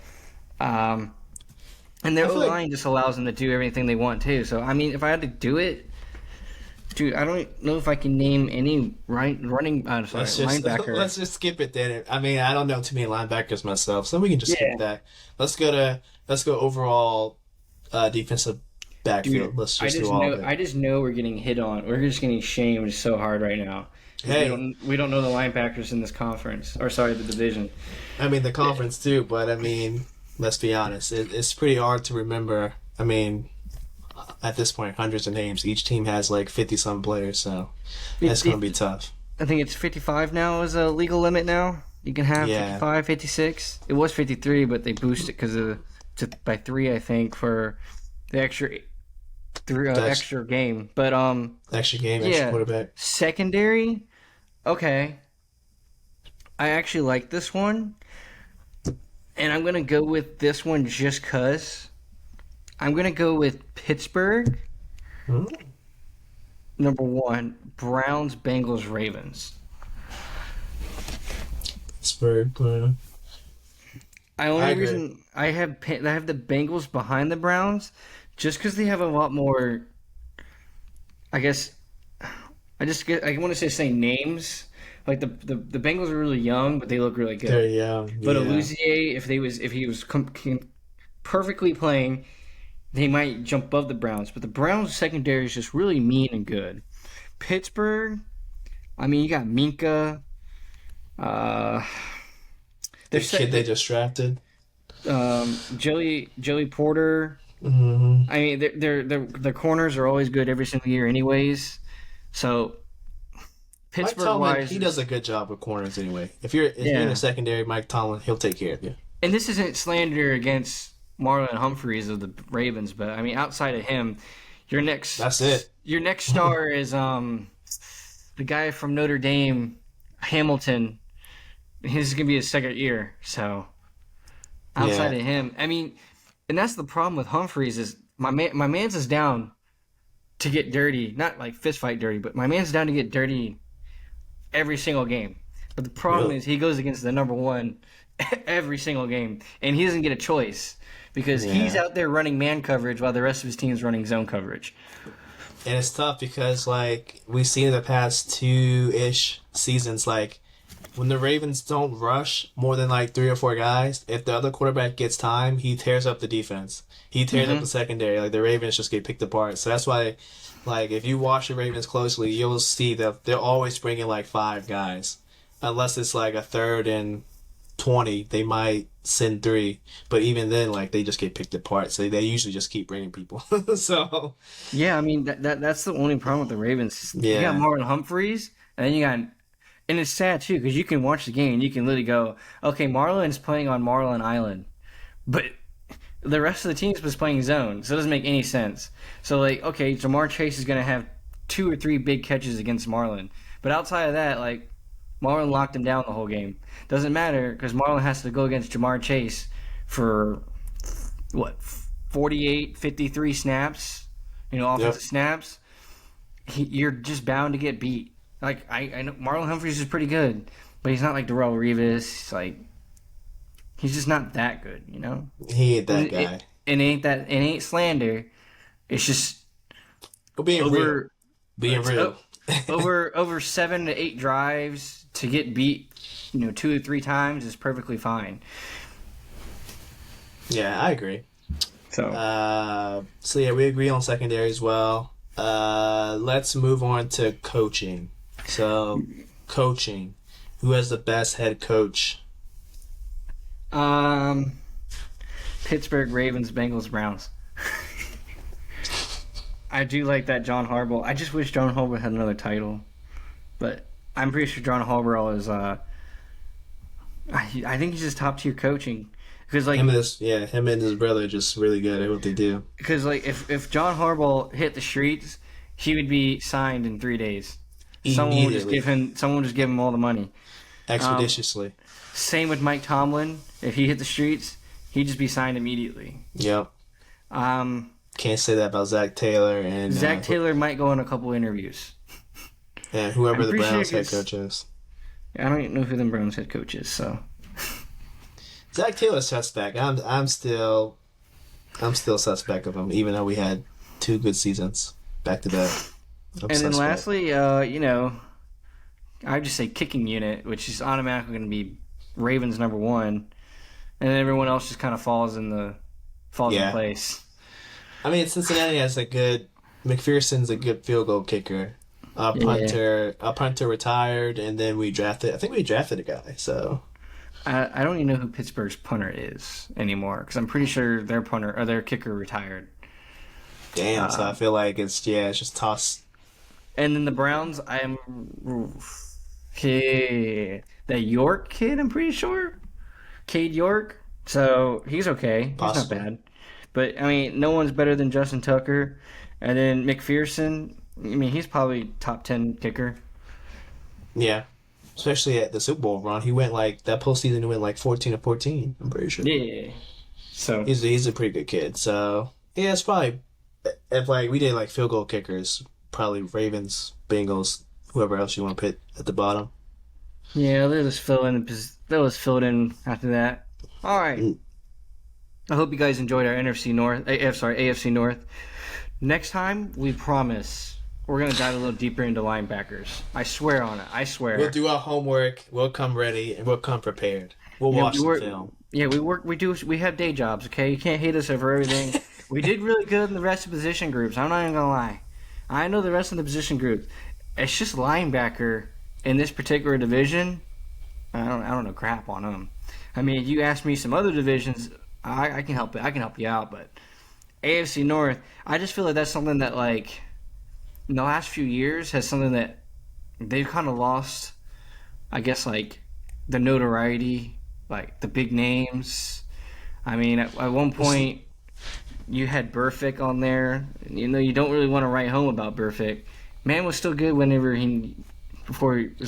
Speaker 1: and their line just allows them to do everything they want too. So, I mean, if I had to do it, dude, I don't know if I can name any linebacker.
Speaker 2: Let's just skip it then. I mean, I don't know too many linebackers myself, so we can just skip that. Let's go overall defensive backfield.
Speaker 1: Dude,
Speaker 2: let's just do all of it.
Speaker 1: I just know we're getting hit on. We're just getting shamed so hard right now.
Speaker 2: Hey,
Speaker 1: we don't know the linebackers in this conference, the division.
Speaker 2: I mean, the conference too, but I mean, let's be honest. It's pretty hard to remember. I mean, at this point, hundreds of names. Each team has like 50-some players, so that's going to be tough.
Speaker 1: I think it's 55 now is a legal limit now. You can have 55, 56. It was 53, but they boosted by 3, I think, for the extra game. But
Speaker 2: extra game, extra quarterback.
Speaker 1: Secondary, okay. I actually like this one, and I'm gonna go with this one just cause. I'm gonna go with Pittsburgh. Number 1, Browns, Bengals, Ravens.
Speaker 2: Pittsburgh.
Speaker 1: Reason I have the Bengals behind the Browns, just because they have a lot more. I guess I want to say names. Like the Bengals are really young, but they look really good.
Speaker 2: They're young.
Speaker 1: But Aluzier, if he was perfectly playing, they might jump above the Browns. But the Browns secondary is just really mean and good. Pittsburgh, I mean, you got Minka.
Speaker 2: The kid they just drafted.
Speaker 1: Joey Porter.
Speaker 2: Mm-hmm.
Speaker 1: I mean, their corners are always good every single year, anyways. So
Speaker 2: Mike
Speaker 1: Pittsburgh
Speaker 2: Tomlin,
Speaker 1: wise,
Speaker 2: he does a good job with corners anyway. If you're in the secondary, Mike Tomlin, he'll take care of you.
Speaker 1: And this isn't slander against Marlon Humphreys of the Ravens, but I mean, outside of him,
Speaker 2: That's it.
Speaker 1: Your next star is the guy from Notre Dame, Hamilton. His is gonna be his second year, so outside of him, I mean, and that's the problem with Humphreys is my man's is down to get dirty, not like fist fight dirty, but my man's down to get dirty every single game. But the problem is he goes against the number one every single game, and he doesn't get a choice because he's out there running man coverage while the rest of his team's running zone coverage.
Speaker 2: And it's tough because, like, we've seen in the past 2-ish seasons, like, when the Ravens don't rush more than, like, 3 or 4 guys, if the other quarterback gets time, he tears up the defense. He tears up the secondary. Like, the Ravens just get picked apart. So that's why, like, if you watch the Ravens closely, you'll see that they're always bringing, like, 5 guys. Unless it's, like, a 3rd and 20, they might send 3, but even then, like, they just get picked apart. So they usually just keep bringing people. So
Speaker 1: yeah, I mean that's the only problem with the Ravens.
Speaker 2: Yeah.
Speaker 1: You got Marlon Humphreys, and then you got, and it's sad too because you can watch the game and you can literally go, okay, Marlon's playing on Marlon Island, but the rest of the team was playing zone, so it doesn't make any sense. So like, okay, Jamar Chase is gonna have 2 or 3 big catches against Marlon, but outside of that, like, Marlon locked him down the whole game. Doesn't matter because Marlon has to go against Jamar Chase for, 48, 53 snaps, offensive snaps. You're just bound to get beat. Like, I know Marlon Humphreys is pretty good, but he's not like Darrelle Revis. He's just not that good,
Speaker 2: he ain't that guy.
Speaker 1: It ain't slander. It's just
Speaker 2: Being real.
Speaker 1: over 7 to 8 drives to get beat, 2 or 3 times is perfectly fine.
Speaker 2: Yeah, I agree.
Speaker 1: So
Speaker 2: yeah, we agree on secondary as well. Let's move on to coaching. So, coaching. Who has the best head coach?
Speaker 1: Pittsburgh, Ravens, Bengals, Browns. I do like that John Harbaugh. I just wish John Harbaugh had another title, but I'm pretty sure John Harbaugh is. I think he's just top tier coaching because him
Speaker 2: and his brother are just really good at what they do.
Speaker 1: Because if John Harbaugh hit the streets, he would be signed in 3 days. Someone would just give him all the money
Speaker 2: expeditiously.
Speaker 1: Same with Mike Tomlin. If he hit the streets, he'd just be signed immediately.
Speaker 2: Yep. Can't say that about Zach Taylor. And
Speaker 1: Zach Taylor might go on a couple interviews.
Speaker 2: And whoever the Browns head coach is.
Speaker 1: I don't even know who the Browns head coach is, so.
Speaker 2: Zach Taylor's suspect. I'm still suspect of him, even though we had 2 good seasons back to back.
Speaker 1: And then lastly, I just say kicking unit, which is automatically going to be Ravens number 1, and then everyone else just kind of falls in place.
Speaker 2: I mean, Cincinnati has McPherson's a good field goal kicker. A punter retired, and then we drafted a guy. So
Speaker 1: I don't even know who Pittsburgh's punter is anymore because I'm pretty sure their punter or their kicker retired.
Speaker 2: Damn. So I feel like it's just tossed. And
Speaker 1: then the Browns, the York kid, I'm pretty sure, Cade York. So he's okay.
Speaker 2: Possibly.
Speaker 1: He's not bad. But I mean, no one's better than Justin Tucker, and then McPherson. I mean, he's probably top 10 kicker.
Speaker 2: Yeah, especially at the Super Bowl run, he went that postseason. He went 14-14. I'm pretty sure.
Speaker 1: Yeah. So
Speaker 2: he's a pretty good kid. So yeah, it's probably if we did field goal kickers, probably Ravens, Bengals, whoever else you want to put at the bottom.
Speaker 1: Yeah, they'll just fill in after that. All right. I hope you guys enjoyed our AFC North. Next time, we promise we're going to dive a little deeper into linebackers. I swear on it. I swear.
Speaker 2: We'll do our homework. We'll come ready, and we'll come prepared. We'll watch the film.
Speaker 1: Yeah, we have day jobs, okay? You can't hate us over everything. We did really good in the rest of position groups. I'm not even going to lie. I know the rest of the position groups. It's just linebacker in this particular division. I don't know crap on them. I mean, if you ask me some other divisions I can help it. I can help you out, but AFC North, I just feel like that's something that like in the last few years has something that they've kind of lost. I guess like the notoriety, like the big names. I mean, at one point you had Burfict on there. You know, you don't really want to write home about Burfict. Man was still good as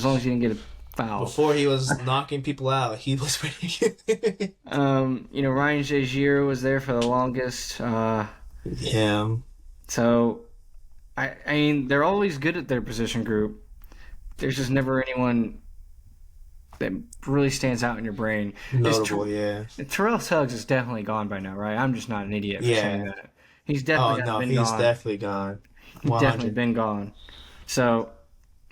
Speaker 1: long as he didn't get a foul.
Speaker 2: Before he was knocking people out, he was pretty good.
Speaker 1: You know, Ryan Jazier was there for the longest.
Speaker 2: Yeah.
Speaker 1: So, I mean, they're always good at their position group. There's just never anyone that really stands out in your brain.
Speaker 2: Notable, yeah.
Speaker 1: Terrell Suggs is definitely gone by now, right? I'm just not an idiot for saying that. He's definitely been gone.
Speaker 2: He's definitely gone.
Speaker 1: He's definitely been gone. So,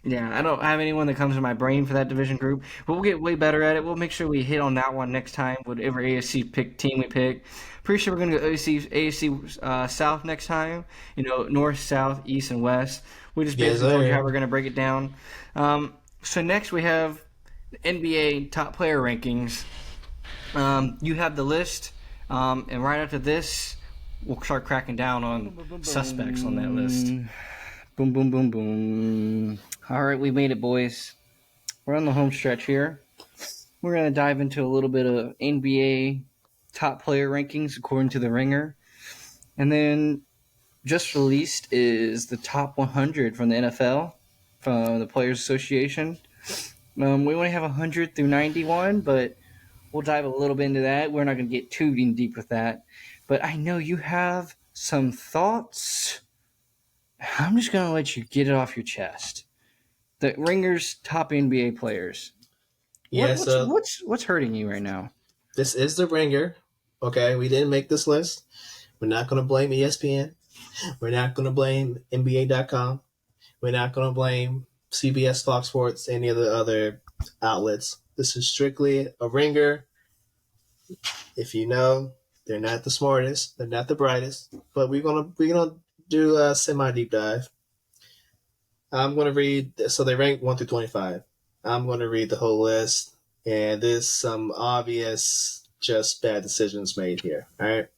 Speaker 1: yeah, I don't have anyone that comes to my brain for that division group, but we'll get way better at it. We'll make sure we hit on that one next time, whatever AFC team we pick. Pretty sure we're going to go AFC South next time. You know, North, South, East, and West. We just basically told you how we're going to break it down. So next we have the NBA top player rankings. You have the list, and right after this, we'll start cracking down on suspects on that list. Boom, boom, boom, boom. All right, we made it, boys. We're on the home stretch here. We're going to dive into a little bit of NBA top player rankings according to The Ringer. And then just released is the top 100 from the NFL, from the Players Association. We only have 100 through 91, but we'll dive a little bit into that. We're not going to get too deep with that. But I know you have some thoughts. I'm just going to let you get it off your chest. The Ringer's top NBA players.
Speaker 2: Yeah,
Speaker 1: what's hurting you right now?
Speaker 2: This is the Ringer. Okay, we didn't make this list. We're not going to blame ESPN. We're not going to blame NBA.com. We're not going to blame CBS, Fox Sports, any of the other outlets. This is strictly a Ringer. If you know, they're not the smartest, they're not the brightest, but we're gonna do a semi deep dive. I'm gonna read. So they rank 1 through 25. I'm gonna read the whole list, and there's some obvious just bad decisions made here. All right.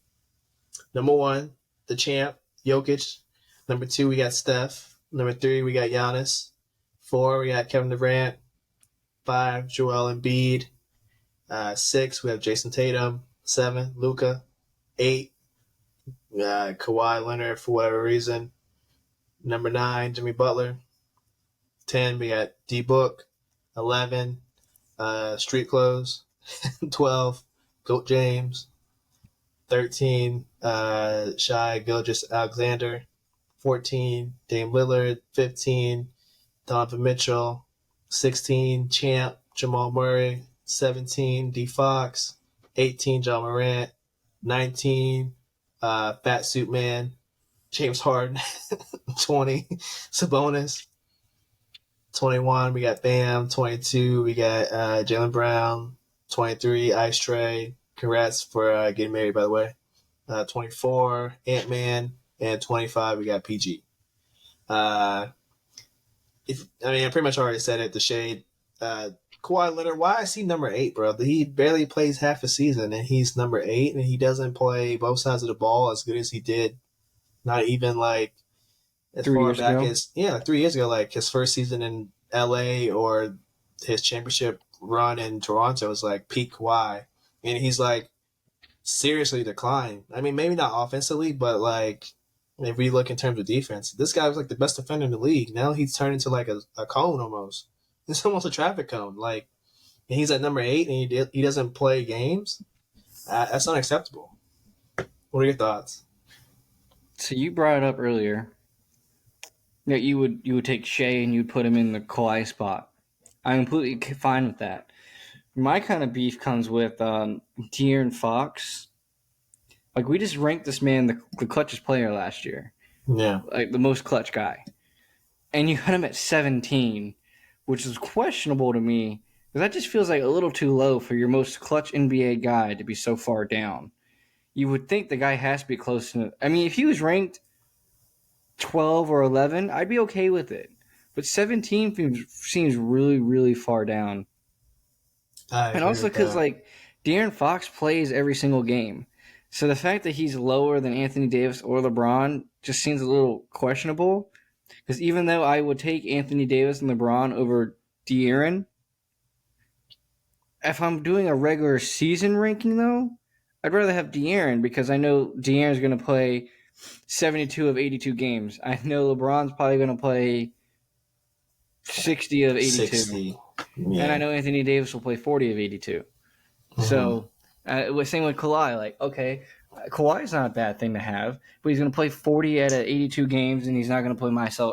Speaker 2: Number 1, the champ, Jokic. Number 2, we got Steph. Number 3, we got Giannis. 4, we got Kevin Durant. 5, Joel Embiid. 6, we have Jason Tatum. 7, Luka. 8, Kawhi Leonard for whatever reason. Number 9, Jimmy Butler. 10, we got D-Book. 11, Street Clothes. 12, Goat James. 13, Shai Gilgeous-Alexander. 14, Dame Lillard. 15, Donovan Mitchell. 16, Champ, Jamal Murray. 17, D Fox. 18, John Morant. 19, Fat Suit Man, James Harden. 20, Sabonis. 21, we got Bam. 22, we got Jaylen Brown. 23, Ice Tray. Congrats for getting married, by the way. 24, Ant-Man. And 25, we got PG. I pretty much already said it, the shade. Kawhi Leonard, why is he number 8, bro? He barely plays half a season, and he's number 8, and he doesn't play both sides of the ball as good as he did. Not even like as
Speaker 1: 3
Speaker 2: far
Speaker 1: years
Speaker 2: back
Speaker 1: ago.
Speaker 2: as 3 years ago, like his first season in LA or his championship run in Toronto was like peak Kawhi, and he's like seriously declined. I mean, maybe not offensively, but like if we look in terms of defense, this guy was like the best defender in the league. Now he's turned into like a cone almost. It's almost a traffic cone. Like, and he's at number 8, and he doesn't play games. That's unacceptable. What are your thoughts?
Speaker 1: So you brought it up earlier that you would take Shea and you'd put him in the Kawhi spot. I'm completely fine with that. My kind of beef comes with De'Aaron Fox. Like, we just ranked this man the clutchest player last year.
Speaker 2: Yeah.
Speaker 1: Like, the most clutch guy. And you had him at 17, which is questionable to me, because that just feels like a little too low for your most clutch NBA guy to be so far down. You would think the guy has to be close to... I mean, if he was ranked 12 or 11, I'd be okay with it. But 17 seems really, really far down. And also because, like, De'Aaron Fox plays every single game. So the fact that he's lower than Anthony Davis or LeBron just seems a little questionable. Because even though I would take Anthony Davis and LeBron over De'Aaron, if I'm doing a regular season ranking, though, I'd rather have De'Aaron because I know De'Aaron's going to play 72 of 82 games. I know LeBron's probably going to play 60 of 82. 60. Yeah. And I know Anthony Davis will play 40 of 82. Mm-hmm. So, same with Kawhi. Like, okay, Kawhi's not a bad thing to have, but he's going to play 40 out of 82 games, and he's not going to play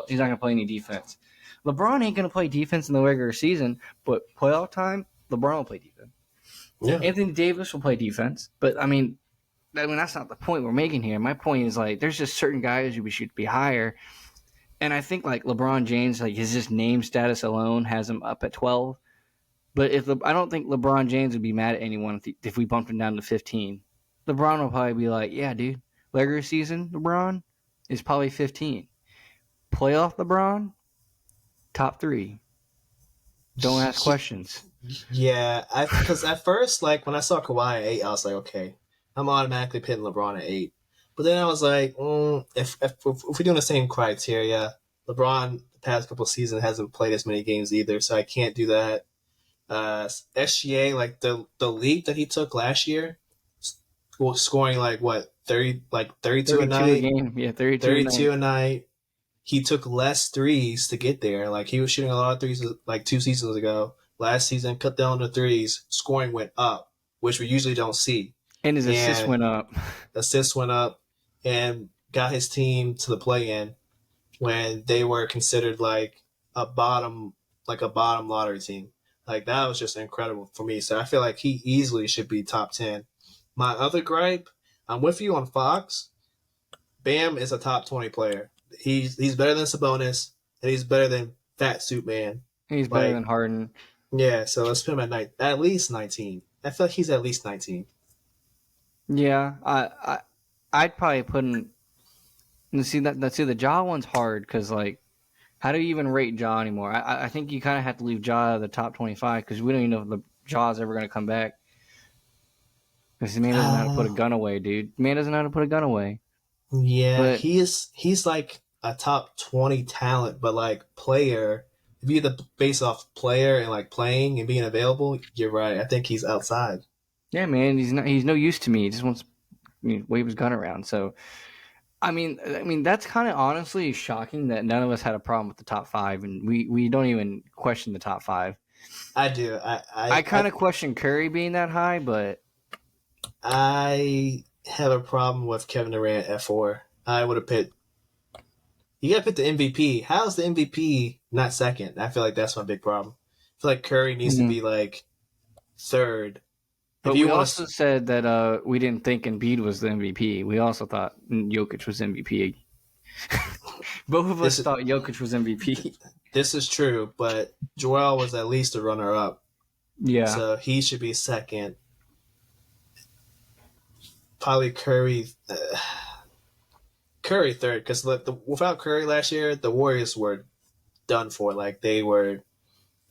Speaker 1: He's not going to play any defense. LeBron ain't going to play defense in the regular season, but playoff time, LeBron will play defense. Yeah. Anthony Davis will play defense, but I mean, that's not the point we're making here. My point is, like, there's just certain guys who we should be higher. And I think, like, LeBron James, like, his just name status alone has him up at 12. But I don't think LeBron James would be mad at anyone if we bumped him down to 15. LeBron will probably be like, yeah, dude, regular season LeBron is probably 15. Playoff LeBron, top 3. Don't ask questions.
Speaker 2: Yeah, because at first, like, when I saw Kawhi at 8, I was like, okay, I'm automatically pitting LeBron at 8. But then I was like, if we're doing the same criteria, LeBron the past couple of seasons hasn't played as many games either, so I can't do that. SGA, like the leap that he took last year, scoring like what 32 a night,
Speaker 1: game. Yeah,
Speaker 2: 32 a night. He took less threes to get there. Like he was shooting a lot of threes like 2 seasons ago. Last season, cut down the threes, scoring went up, which we usually don't see.
Speaker 1: And his assists went up.
Speaker 2: Assists went up, and got his team to the play-in when they were considered like a bottom lottery team. Like, that was just incredible for me. So I feel like he easily should be top 10. My other gripe, I'm with you on Fox. Bam is a top 20 player. He's better than Sabonis, and he's better than Fat Suit Man.
Speaker 1: He's better than Harden.
Speaker 2: Yeah, so let's put him at least 19. I feel like he's at least 19.
Speaker 1: Yeah, I'd probably put him. See the Ja one's hard because, like, how do you even rate Ja anymore? I think you kind of have to leave Ja out of the top 25 because we don't even know if Ja's ever going to come back. Because the man doesn't know how to put a gun away, dude. The man doesn't know how to put a gun away.
Speaker 2: Yeah, but he's like a top 20 talent, but like player. If you get the base off player and like playing and being available, you're right. I think he's outside.
Speaker 1: Yeah, man, he's no use to me. He just wants to wave his gun around. So, I mean, that's kind of honestly shocking that none of us had a problem with the top 5, and we don't even question the top 5.
Speaker 2: I do.
Speaker 1: I kind of question Curry being that high, but
Speaker 2: I have a problem with Kevin Durant at 4. I would have picked. You got to pick the MVP. How's the MVP not second? I feel like that's my big problem. I feel like Curry needs to be like 3rd.
Speaker 1: But we also said that we didn't think Embiid was the MVP. We also thought Jokic was MVP. Both of us thought Jokic was MVP.
Speaker 2: This is true, but Joel was at least a runner-up.
Speaker 1: Yeah.
Speaker 2: So he should be 2nd. Probably Curry. Curry 3rd, because without Curry last year, the Warriors were done for. Like they were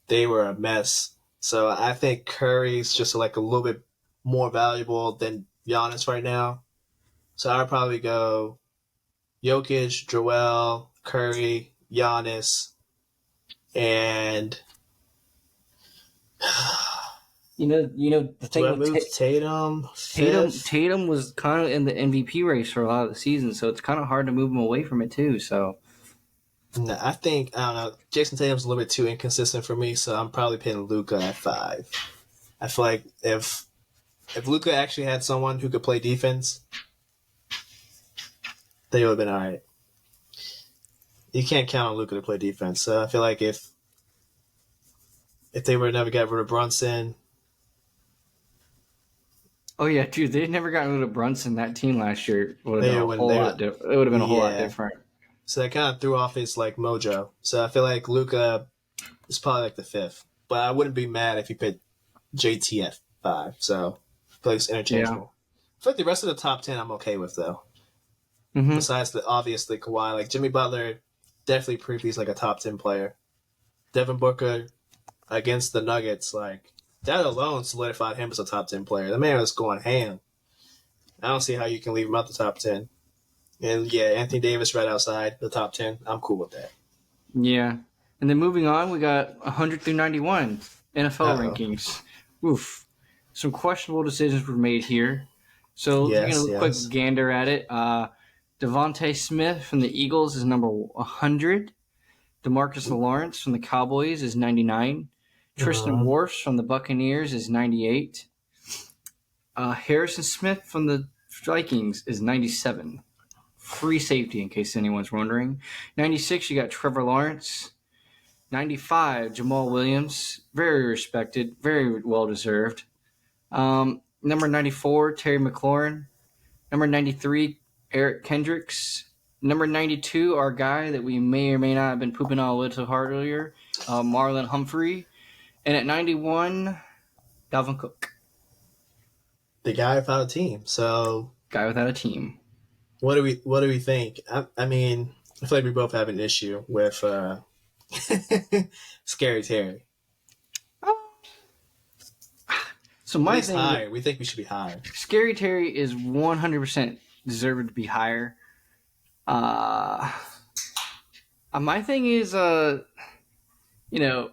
Speaker 2: a mess. So I think Curry's just like a little bit more valuable than Giannis right now. So I'd probably go Jokic, Joel, Curry, Giannis, and
Speaker 1: you know the thing with
Speaker 2: Tatum.
Speaker 1: Tatum was kind of in the MVP race for a lot of the season, so it's kind of hard to move him away from it too. So.
Speaker 2: No, I don't know. Jason Tatum's a little bit too inconsistent for me, so I'm probably putting Luka at 5. I feel like if Luka actually had someone who could play defense, they would have been all right. You can't count on Luka to play defense, so I feel like if they would have never got rid of Brunson.
Speaker 1: Oh yeah, dude, they never got rid of Brunson. That team last year would have been a whole lot different. It would have been a whole lot different.
Speaker 2: So that kind of threw off his like mojo. So I feel like Luka is probably like the 5th. But I wouldn't be mad if he picked JT at 5. So I feel like it's interchangeable. Yeah. I feel like the rest of the top 10 I'm okay with though. Mm-hmm. Besides obviously Kawhi. Like Jimmy Butler definitely proves like a top 10 player. Devin Booker against the Nuggets, like that alone solidified him as a top 10 player. The man was going ham. I don't see how you can leave him out the top 10. And yeah, Anthony Davis right outside the top 10. I'm cool with that.
Speaker 1: Yeah. And then moving on, we got 100 through 91 NFL rankings. Oof. Some questionable decisions were made here. So taking a quick gander at it, Devontae Smith from the Eagles is number 100. DeMarcus Lawrence from the Cowboys is 99. Tristan Wirfs from the Buccaneers is 98. Harrison Smith from the Vikings is 97. Free safety, in case anyone's wondering. 96, you got Trevor Lawrence. 95, Jamal Williams. Very respected, very well-deserved. Number 94, Terry McLaurin. Number 93, Eric Kendricks. Number 92, our guy that we may or may not have been pooping on a little hard earlier, Marlon Humphrey. And at 91, Dalvin Cook.
Speaker 2: The guy without a team. So
Speaker 1: guy without a team.
Speaker 2: What do we think? I mean, I feel like we both have an issue with Scary Terry.
Speaker 1: So my thing,
Speaker 2: higher. We think we should be higher.
Speaker 1: Scary Terry is 100% deserved to be higher. My thing is, it's going to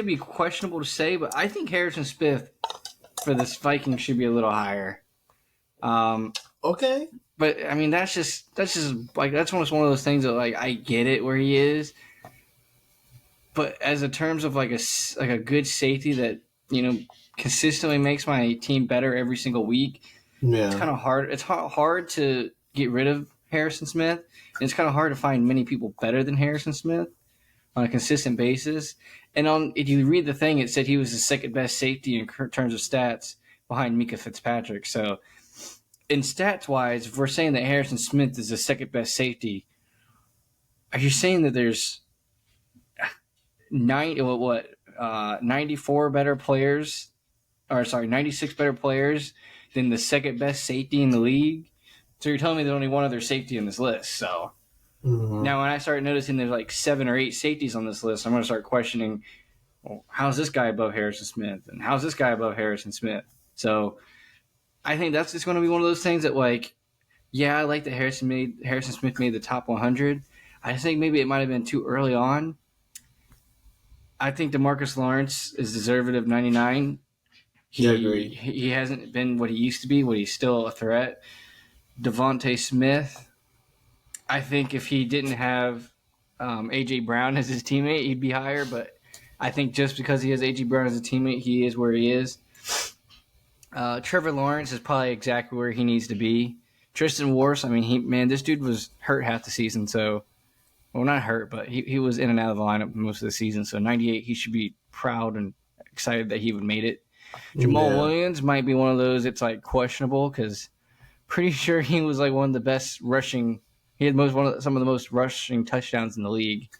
Speaker 1: be questionable to say, but I think Harrison Smith for this Vikings should be a little higher.
Speaker 2: Okay.
Speaker 1: But I mean, that's just like, that's one of those things that, like, I get it where he is, but as in terms of like a good safety that, consistently makes my team better every single week. Yeah. It's kind of hard. It's hard to get rid of Harrison Smith. And it's kind of hard to find many people better than Harrison Smith on a consistent basis. And if you read the thing, it said he was the second best safety in terms of stats behind Mika Fitzpatrick. So in stats wise, if we're saying that Harrison Smith is the second best safety, are you saying that there's 94 better players, 96 better players than the second best safety in the league? So you're telling me there's only one other safety in this list. So now when I start noticing there's like 7 or 8 safeties on this list, I'm going to start questioning, well, how's this guy above Harrison Smith? And how's this guy above Harrison Smith? So I think that's just going to be one of those things that, like, yeah, I like that Harrison Smith made the top 100. I just think maybe it might have been too early on. I think DeMarcus Lawrence is deserving of 99. He hasn't been what he used to be, but he's still a threat. Devontae Smith, I think if he didn't have A.J. Brown as his teammate, he'd be higher. But I think just because he has A.J. Brown as a teammate, he is where he is. Trevor Lawrence is probably exactly where he needs to be. Tristan Wirfs, I mean, this dude was hurt half the season, so... Well, not hurt, but he was in and out of the lineup most of the season. So 98, he should be proud and excited that he would made it. Jamal Williams might be one of those. It's like questionable because pretty sure he was like one of the best rushing. He had some of the most rushing touchdowns in the league.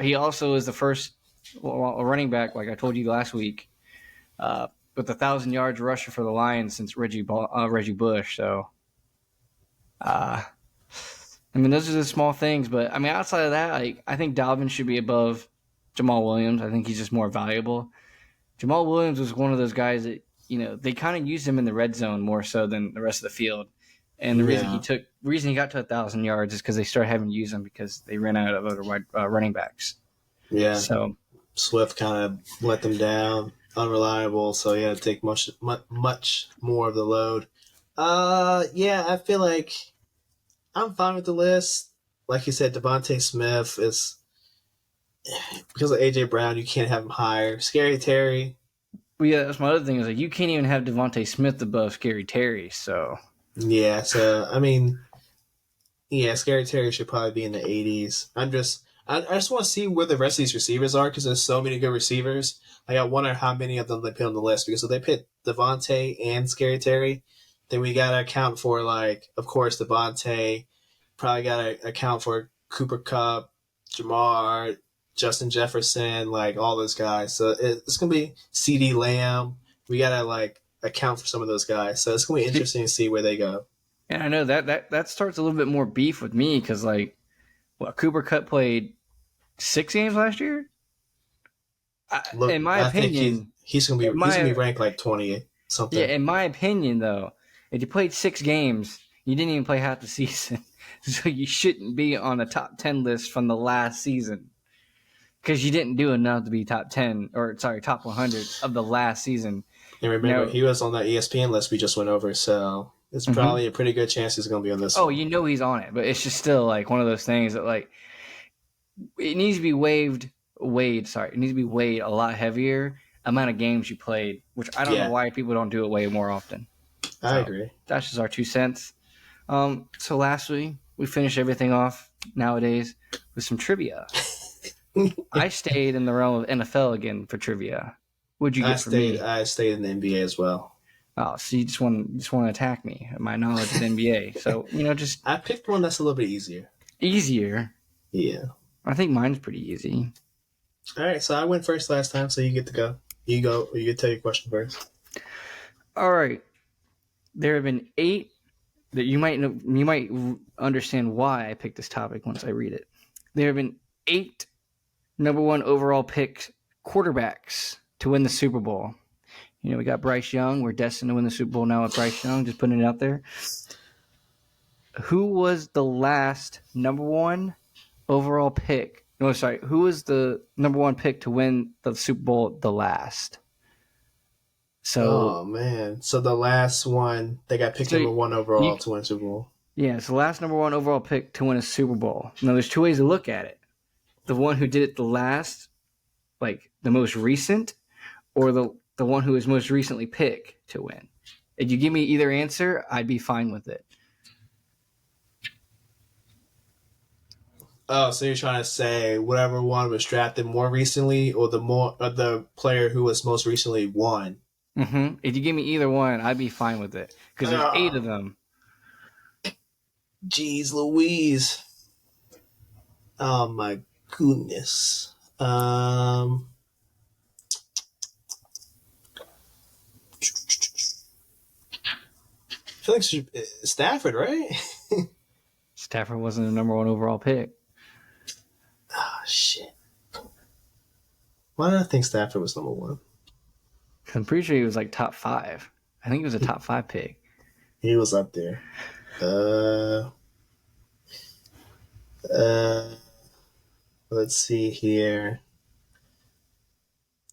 Speaker 1: He also is the first running back, like I told you last week, with 1,000 yards rusher for the Lions since Reggie Bush. So. Those are the small things, but outside of that, I think Dalvin should be above Jamal Williams. I think he's just more valuable. Jamal Williams was one of those guys that, they kind of used him in the red zone more so than the rest of the field. And the reason he got to 1,000 yards is because they started having to use him because they ran out of other running backs. Yeah. So
Speaker 2: Swift kind of let them down, unreliable. So he had to take much more of the load. I feel like I'm fine with the list. Like you said, Devontae Smith is because of A.J. Brown. You can't have him higher. Scary Terry.
Speaker 1: Well, yeah, that's my other thing is you can't even have Devontae Smith above Scary Terry. So
Speaker 2: yeah, Scary Terry should probably be in the 80s. I just want to see where the rest of these receivers are because there's so many good receivers. I wonder how many of them they put on the list because if they put Devontae and Scary Terry, then we got to account for, of course, Devontae. Probably got to account for Cooper Kupp, Jamar, Justin Jefferson, all those guys. So it's going to be CeeDee Lamb. We got to, account for some of those guys. So it's going to be interesting to see where they go.
Speaker 1: And I know that starts a little bit more beef with me because, Cooper Kupp played 6 games last year? In my opinion,
Speaker 2: he's going to be ranked 20 something.
Speaker 1: Yeah, in my opinion, though, If you played 6 games, you didn't even play half the season. So you shouldn't be on the top 10 list from the last season. Because you didn't do enough to be top 100 of the last season.
Speaker 2: And remember, he was on that ESPN list we just went over, so it's probably a pretty good chance he's going to be on this one.
Speaker 1: You know he's on it, but it's just still like one of those things that like it needs to be weighed a lot heavier amount of games you played, which I don't know why people don't do it way more often.
Speaker 2: I agree.
Speaker 1: That's just our 2 cents. So lastly, we finish everything off nowadays with some trivia. I stayed in the realm of NFL again for trivia. What'd you get for me?
Speaker 2: I stayed in the NBA as well.
Speaker 1: Oh, so you just want to attack me, my knowledge of the NBA. So, just...
Speaker 2: I picked one that's a little bit easier.
Speaker 1: Easier?
Speaker 2: Yeah.
Speaker 1: I think mine's pretty easy.
Speaker 2: All right, so I went first last time, so you get to go. You get to tell your question first.
Speaker 1: All right. There have been 8 that you might understand why I picked this topic once I read it. There have been 8 number 1 overall pick quarterbacks to win the Super Bowl. We got Bryce Young. We're destined to win the Super Bowl now with Bryce Young. Just putting it out there. Who was the last number 1 overall pick? No, sorry. Who was the number 1 pick to win the Super Bowl the last?
Speaker 2: Oh, man. So the last one, they got picked number 1 overall to win Super Bowl.
Speaker 1: Yeah, it's the last number 1 overall pick to win a Super Bowl. Now, there's 2 ways to look at it. The one who did it the last, like the most recent, or the one who was most recently picked to win. If you give me either answer, I'd be fine with it.
Speaker 2: Oh, so you're trying to say whatever one was drafted more recently, or the player who was most recently won?
Speaker 1: Mm-hmm. If you give me either one, I'd be fine with it because there's 8 of them.
Speaker 2: Jeez Louise! Oh my goodness! I feel like Stafford, right?
Speaker 1: Stafford wasn't the number 1 overall pick.
Speaker 2: Ah, shit. Why did I think Stafford was number 1?
Speaker 1: I'm pretty sure he was like top 5. I think he was a top 5 pick.
Speaker 2: He was up there. Let's see here.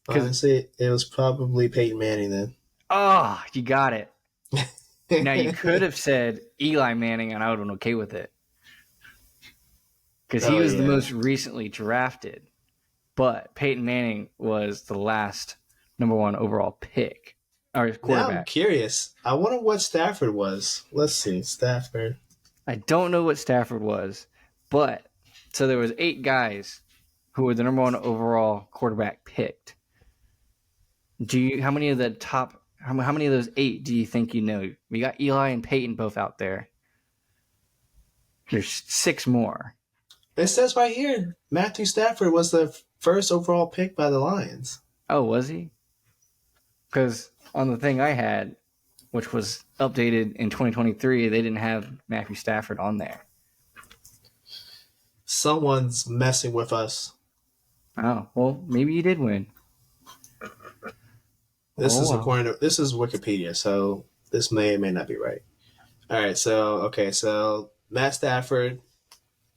Speaker 2: Honestly, it was probably Peyton Manning then.
Speaker 1: Oh, you got it. Now, you could have said Eli Manning, and I would have been okay with it. Because he was the most recently drafted. But Peyton Manning was the last number 1 overall pick. Or quarterback.
Speaker 2: Now I'm curious. I wonder what Stafford was. Let's see. Stafford.
Speaker 1: I don't know what Stafford was. But, so there was 8 guys who were the number 1 overall quarterback picked. How many of those 8 do you think you know? We got Eli and Peyton both out there. There's 6 more.
Speaker 2: It says right here, Matthew Stafford was the first overall pick by the Lions.
Speaker 1: Oh, was he? Because on the thing I had, which was updated in 2023, they didn't have Matthew Stafford on there.
Speaker 2: Someone's messing with us.
Speaker 1: Oh, well, maybe you did win.
Speaker 2: This is Wikipedia, so this may or may not be right. All right, so Matt Stafford,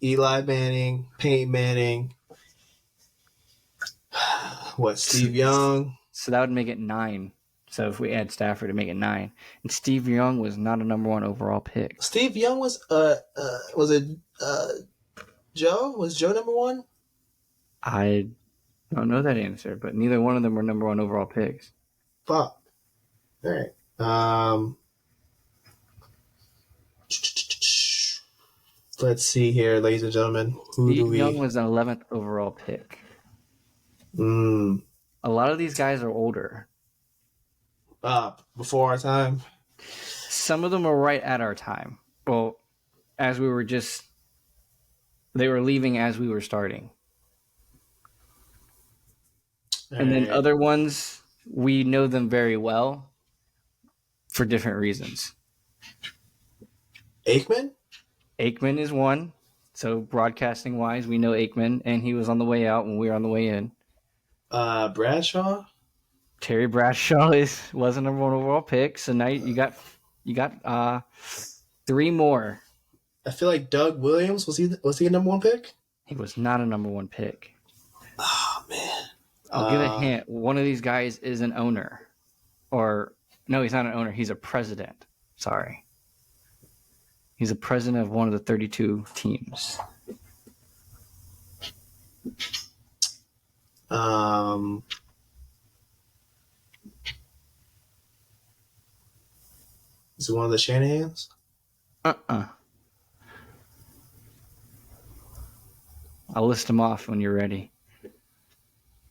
Speaker 2: Eli Manning, Peyton Manning, Steve Young.
Speaker 1: So that would make it 9. So if we add Stafford, it'd make it 9. And Steve Young was not a number 1 overall pick.
Speaker 2: Steve Young was it Joe? Was Joe number 1?
Speaker 1: I don't know that answer, but neither one of them were number 1 overall picks.
Speaker 2: Fuck. All right. Let's see here, ladies and gentlemen.
Speaker 1: Steve Young was an 11th overall pick. A lot of these guys are older.
Speaker 2: Before our time?
Speaker 1: Some of them were right at our time. Well, as we were they were leaving as we were starting. And then other ones, we know them very well for different reasons.
Speaker 2: Aikman?
Speaker 1: Aikman is one. So broadcasting-wise, we know Aikman, and he was on the way out when we were on the way in.
Speaker 2: Bradshaw?
Speaker 1: Terry Bradshaw was a number 1 overall pick. So now you got You got 3 more.
Speaker 2: I feel like Doug Williams, was he a number 1 pick?
Speaker 1: He was not a number 1 pick.
Speaker 2: Oh, man.
Speaker 1: I'll give a hint. One of these guys is an owner. Or, no, he's not an owner. He's a president. Sorry. He's a president of one of the 32 teams.
Speaker 2: Is it one of the Shanahans?
Speaker 1: I'll list them off when you're ready.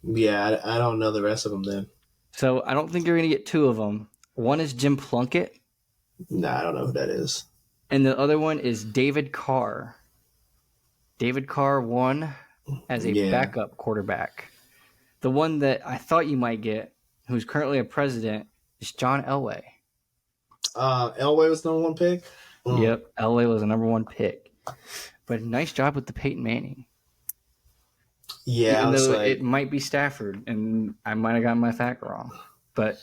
Speaker 2: Yeah, I don't know the rest of them then.
Speaker 1: So I don't think you're going to get 2 of them. One is Jim Plunkett.
Speaker 2: Nah, I don't know who that is.
Speaker 1: And the other one is David Carr. David Carr won as a backup quarterback. The one that I thought you might get, who's currently a president, is John Elway.
Speaker 2: Elway was the number 1 pick?
Speaker 1: Yep, Elway was the number 1 pick. But nice job with the Peyton Manning.
Speaker 2: Yeah,
Speaker 1: even though it might be Stafford, and I might have gotten my fact wrong. But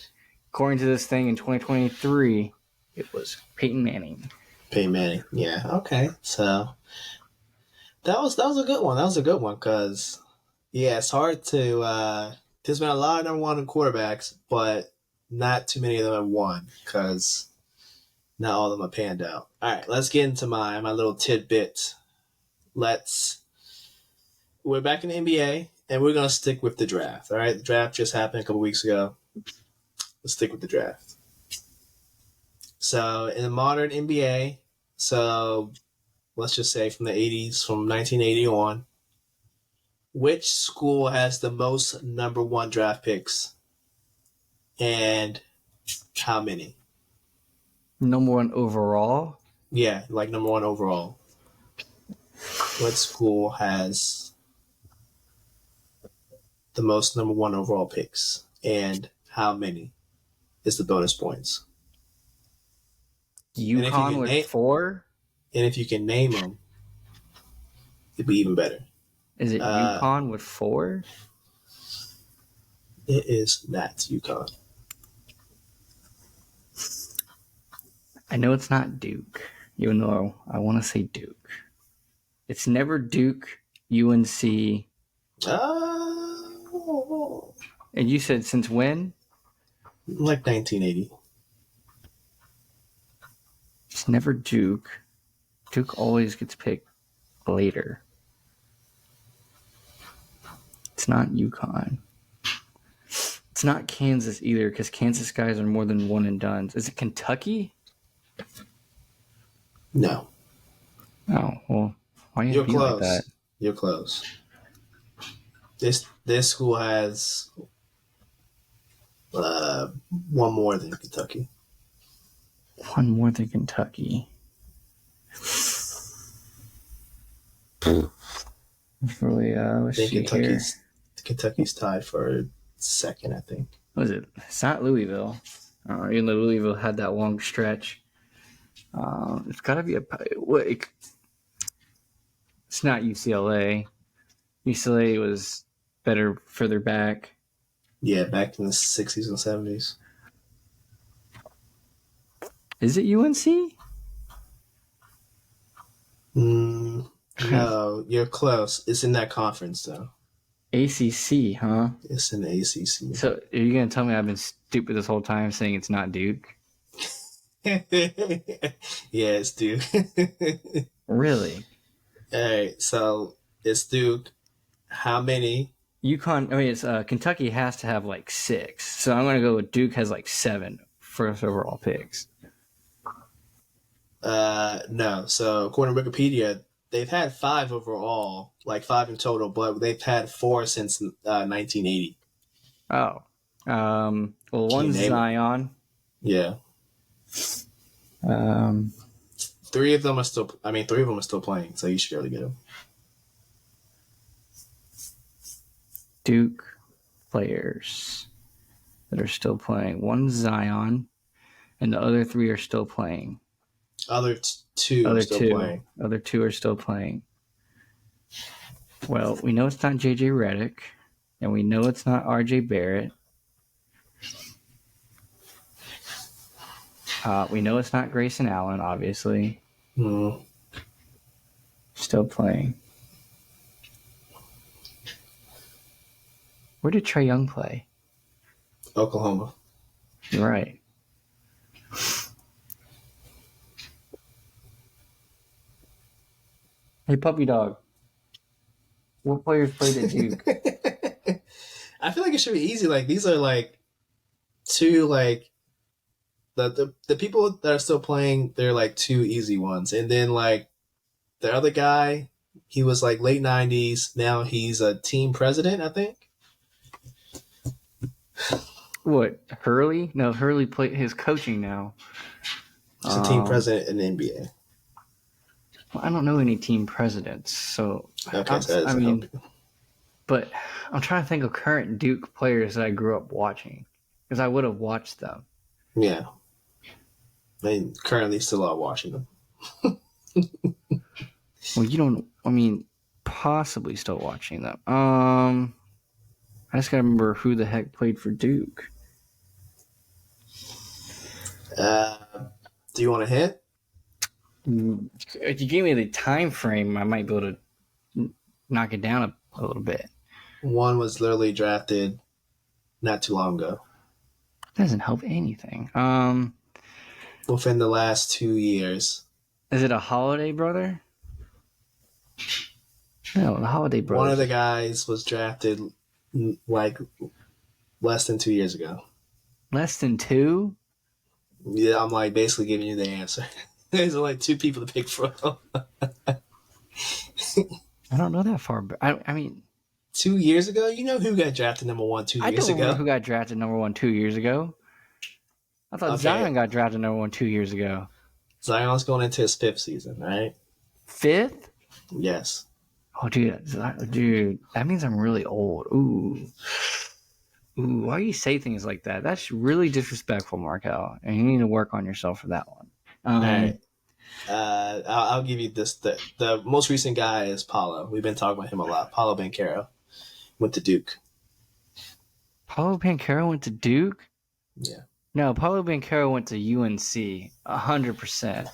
Speaker 1: according to this thing in 2023, it was Peyton Manning.
Speaker 2: Peyton Manning, yeah. Okay, so that was a good one. That was a good one because, yeah, it's hard to there's been a lot of number 1 quarterbacks, but not too many of them have won because not all of them have panned out. All right, let's get into my little tidbit. We're back in the NBA, and we're going to stick with the draft, all right? The draft just happened a couple weeks ago. Let's stick with the draft. So, in the modern NBA, so let's just say from the 80s, from 1980 on, which school has the most number 1 draft picks, and how many?
Speaker 1: Number 1 overall?
Speaker 2: Yeah, like number 1 overall. What school has the most number 1 overall picks, and how many is the bonus points?
Speaker 1: UConn with 4?
Speaker 2: And if you can name them, it'd be even better.
Speaker 1: Is it UConn with 4?
Speaker 2: It is not UConn.
Speaker 1: I know it's not Duke, even though I want to say Duke. It's never Duke, UNC. And you said since when?
Speaker 2: Like 1980.
Speaker 1: It's never Duke. Duke always gets picked later. It's not UConn. It's not Kansas either, because Kansas guys are more than one and done. Is it Kentucky?
Speaker 2: No.
Speaker 1: Oh, well, why do you be like that?
Speaker 2: You're close. This school has one more than Kentucky.
Speaker 1: One more than Kentucky. Really, let's see here.
Speaker 2: Kentucky's tied for second, I think.
Speaker 1: What is it? It's not Louisville. Even though Louisville had that long stretch. It's got to be it's not UCLA. UCLA was better further back.
Speaker 2: Yeah, back in the 60s and 70s.
Speaker 1: Is it UNC?
Speaker 2: No, you're close. It's in that conference, though.
Speaker 1: ACC, huh?
Speaker 2: It's in the ACC.
Speaker 1: So are you going to tell me I've been stupid this whole time saying it's not Duke?
Speaker 2: Yeah, it's Duke.
Speaker 1: Really?
Speaker 2: All right, so it's Duke. How many?
Speaker 1: It's Kentucky has to have like 6. So I'm going to go with Duke has like 7 first overall picks.
Speaker 2: No. So according to Wikipedia, they've had 5 overall, like 5 in total, but they've had 4 since 1980.
Speaker 1: Oh. Well, one's Zion.
Speaker 2: Yeah. 3 of them are still playing, so you should be able to get them.
Speaker 1: Duke players that are still playing. One's Zion, and the other 3 are still playing.
Speaker 2: Other 2 are still playing.
Speaker 1: Other 2 are still playing. Well, we know it's not J.J. Redick, and we know it's not R.J. Barrett. We know it's not Grayson Allen, obviously.
Speaker 2: Mm.
Speaker 1: Still playing. Where did Trae Young play?
Speaker 2: Oklahoma.
Speaker 1: You're right. Hey, puppy dog. What players played at Duke?
Speaker 2: I feel like it should be easy. Like, these are like two, like, the people that are still playing, they're like two easy ones. And then, like, the other guy, he was like late 90s. Now he's a team president, I think.
Speaker 1: What, Hurley? No, Hurley played his coaching now.
Speaker 2: He's a team president in the NBA.
Speaker 1: Well, I don't know any team presidents, so
Speaker 2: Okay, so I mean,
Speaker 1: but I'm trying to think of current Duke players that I grew up watching because I would have watched them.
Speaker 2: Yeah, I mean, currently still out watching them.
Speaker 1: Well, you don't. I mean, possibly still watching them. I just gotta remember who the heck played for Duke.
Speaker 2: Do you want a hint?
Speaker 1: If you gave me the time frame, I might be able to knock it down a little bit.
Speaker 2: One was literally drafted not too long ago.
Speaker 1: Doesn't help anything.
Speaker 2: Within the last 2 years.
Speaker 1: Is it a Holiday brother? No, the Holiday brother.
Speaker 2: One of the guys was drafted like less than 2 years ago.
Speaker 1: Less than 2?
Speaker 2: Yeah, I'm like basically giving you the answer. There's like 2 people to pick from.
Speaker 1: I don't know that far. I mean,
Speaker 2: 2 years ago? You know who got drafted number 1 2 years ago?
Speaker 1: I don't know who got drafted number 1 2 years ago. I thought Zion got drafted number 1 2 years ago.
Speaker 2: Zion's going into his 5th season, right?
Speaker 1: 5th?
Speaker 2: Yes.
Speaker 1: Oh, dude, that means I'm really old. Ooh, why do you say things like that? That's really disrespectful, Markel, and you need to work on yourself for that one.
Speaker 2: All right. I'll give you this. The most recent guy is Paulo. We've been talking about him a lot. Paulo Banchero went to Duke.
Speaker 1: Paulo Banchero went to Duke?
Speaker 2: Yeah.
Speaker 1: No, Paulo Banchero went to UNC, 100%.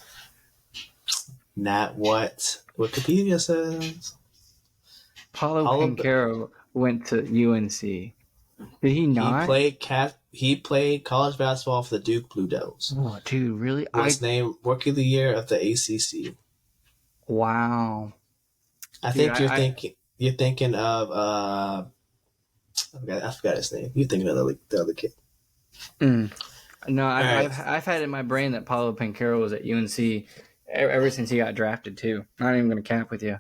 Speaker 2: Not what Wikipedia says.
Speaker 1: Paulo Banchero went to UNC. Did he not?
Speaker 2: He played college basketball for the Duke Blue Devils.
Speaker 1: Oh, dude, really?
Speaker 2: Was named Rookie of the Year of the ACC.
Speaker 1: Wow.
Speaker 2: I think you're thinking of I forgot his name. You're thinking of the other kid.
Speaker 1: No, I've had in my brain that Paulo Banchero was at UNC ever since he got drafted too. I'm not even going to cap with you.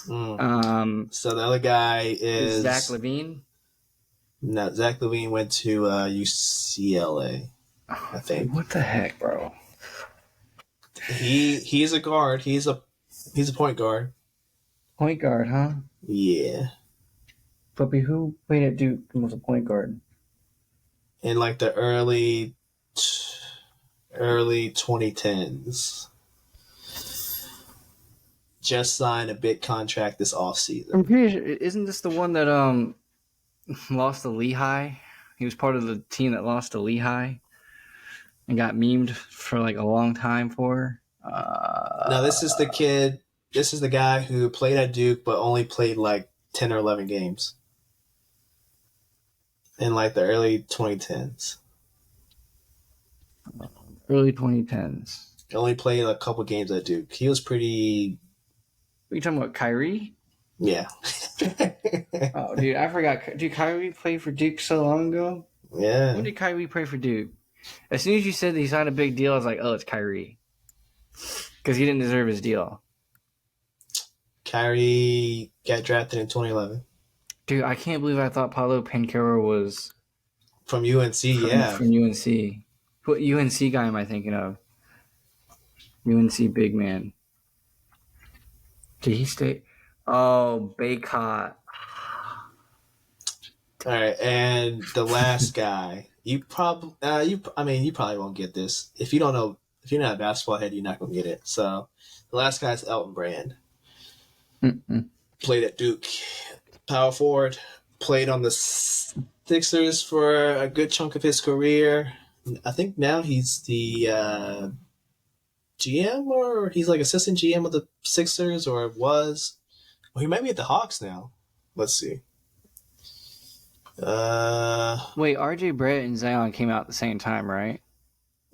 Speaker 2: So the other guy is
Speaker 1: Zach LaVine.
Speaker 2: No, Zach LaVine went to UCLA. I think.
Speaker 1: What the heck, bro?
Speaker 2: He's a guard. He's a point guard.
Speaker 1: Point guard, huh?
Speaker 2: Yeah.
Speaker 1: Puppy, who played at Duke and was a point guard?
Speaker 2: In like the early 2010s. Just signed a big contract this offseason.
Speaker 1: I'm pretty sure, isn't this the one that lost to Lehigh? He was part of the team that lost to Lehigh and got memed for like a long time for.
Speaker 2: No, this is the kid. This is the guy who played at Duke but only played like 10 or 11 games in like the early 2010s.
Speaker 1: Early 2010s.
Speaker 2: Only played a couple games at Duke. He was pretty.
Speaker 1: Are you talking about Kyrie?
Speaker 2: Yeah.
Speaker 1: Oh, dude, I forgot. Dude, Kyrie played for Duke so long ago?
Speaker 2: Yeah.
Speaker 1: When did Kyrie play for Duke? As soon as you said that he signed a big deal, I was like, oh, it's Kyrie. Because he didn't deserve his deal.
Speaker 2: Kyrie got drafted in 2011.
Speaker 1: Dude, I can't believe I thought Paulo Banchero was...
Speaker 2: From UNC, yeah.
Speaker 1: From UNC. What UNC guy am I thinking of? UNC big man. Did he stay? Oh, Baycott.
Speaker 2: All right, and the last guy, you probably won't get this. If you don't know, if you're not a basketball head, you're not gonna get it. So, the last guy is Elton Brand. Played at Duke, power forward. Played on the Sixers for a good chunk of his career. I think now he's the GM, or he's like assistant GM of the Sixers, or was. Well, he might be at the Hawks now. Let's see.
Speaker 1: Wait, RJ Barrett and Zion came out at the same time, right?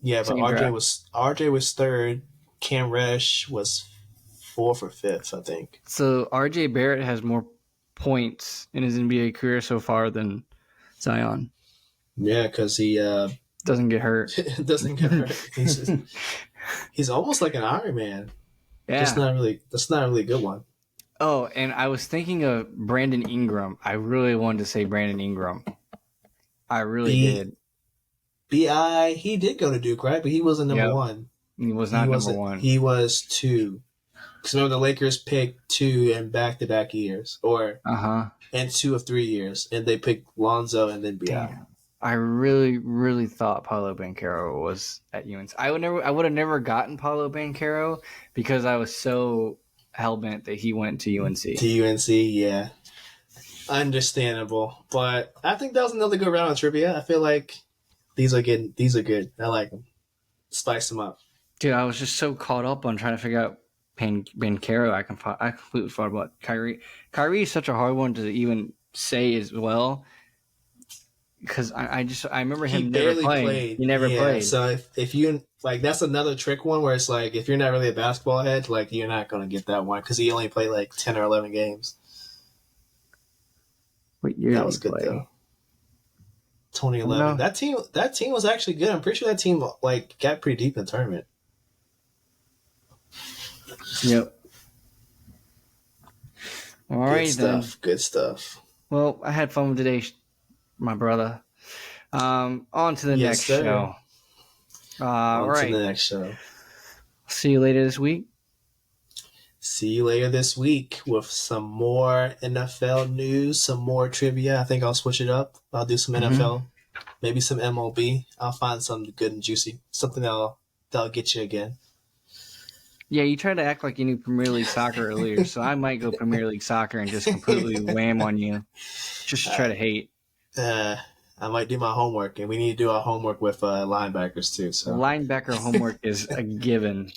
Speaker 2: Yeah, but
Speaker 1: Same draft.
Speaker 2: RJ was third. Cam Reddish was fourth or fifth, I think.
Speaker 1: So RJ Barrett has more points in his NBA career so far than Zion.
Speaker 2: Yeah, because he
Speaker 1: doesn't get hurt.
Speaker 2: Doesn't get hurt. He's almost like an Iron Man.
Speaker 1: Yeah,
Speaker 2: that's not really a good one.
Speaker 1: Oh, and I was thinking of Brandon Ingram. I really wanted to say Brandon Ingram. I really did.
Speaker 2: B.I. He did go to Duke, right? But he wasn't number one.
Speaker 1: He was not number one.
Speaker 2: He was 2. Because remember, the Lakers picked 2 in back-to-back years, and 2 of 3 years, and they picked Lonzo and then B.I.
Speaker 1: Damn. I really, really thought Paolo Banchero was at UNC. I would have never gotten Paolo Banchero because I was so hellbent that he went to UNC.
Speaker 2: To UNC, yeah. Understandable. But I think that was another good round of trivia. I feel like these are good. I like them. Spice them up.
Speaker 1: Dude, I was just so caught up on trying to figure out Banchero. I completely forgot about Kyrie. Kyrie is such a hard one to even say as well. Because I remember him never playing. He never played.
Speaker 2: So if you like, that's another trick one where it's like, if you're not really a basketball head, like, you're not going to get that one because he only played like 10 or 11 games.
Speaker 1: What year
Speaker 2: that was good though. 2011. That team was actually good. I'm pretty sure that team like got pretty deep in the tournament.
Speaker 1: Yep. All right, then.
Speaker 2: Good stuff.
Speaker 1: Well, I had fun with today, my brother. On to the next show.
Speaker 2: On to the next show.
Speaker 1: See you later this week.
Speaker 2: See you later this week with some more NFL news, some more trivia. I think I'll switch it up. I'll do some NFL, maybe some MLB. I'll find something good and juicy, something that'll get you again.
Speaker 1: Yeah, you tried to act like you knew Premier League soccer earlier, so I might go Premier League soccer and just completely wham on you, just to try to hate.
Speaker 2: I might do my homework, and we need to do our homework with linebackers too. So
Speaker 1: linebacker homework is a given.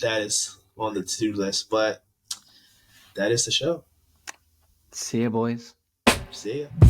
Speaker 2: That is on the to-do list, but that is the show.
Speaker 1: See ya, boys.
Speaker 2: See ya.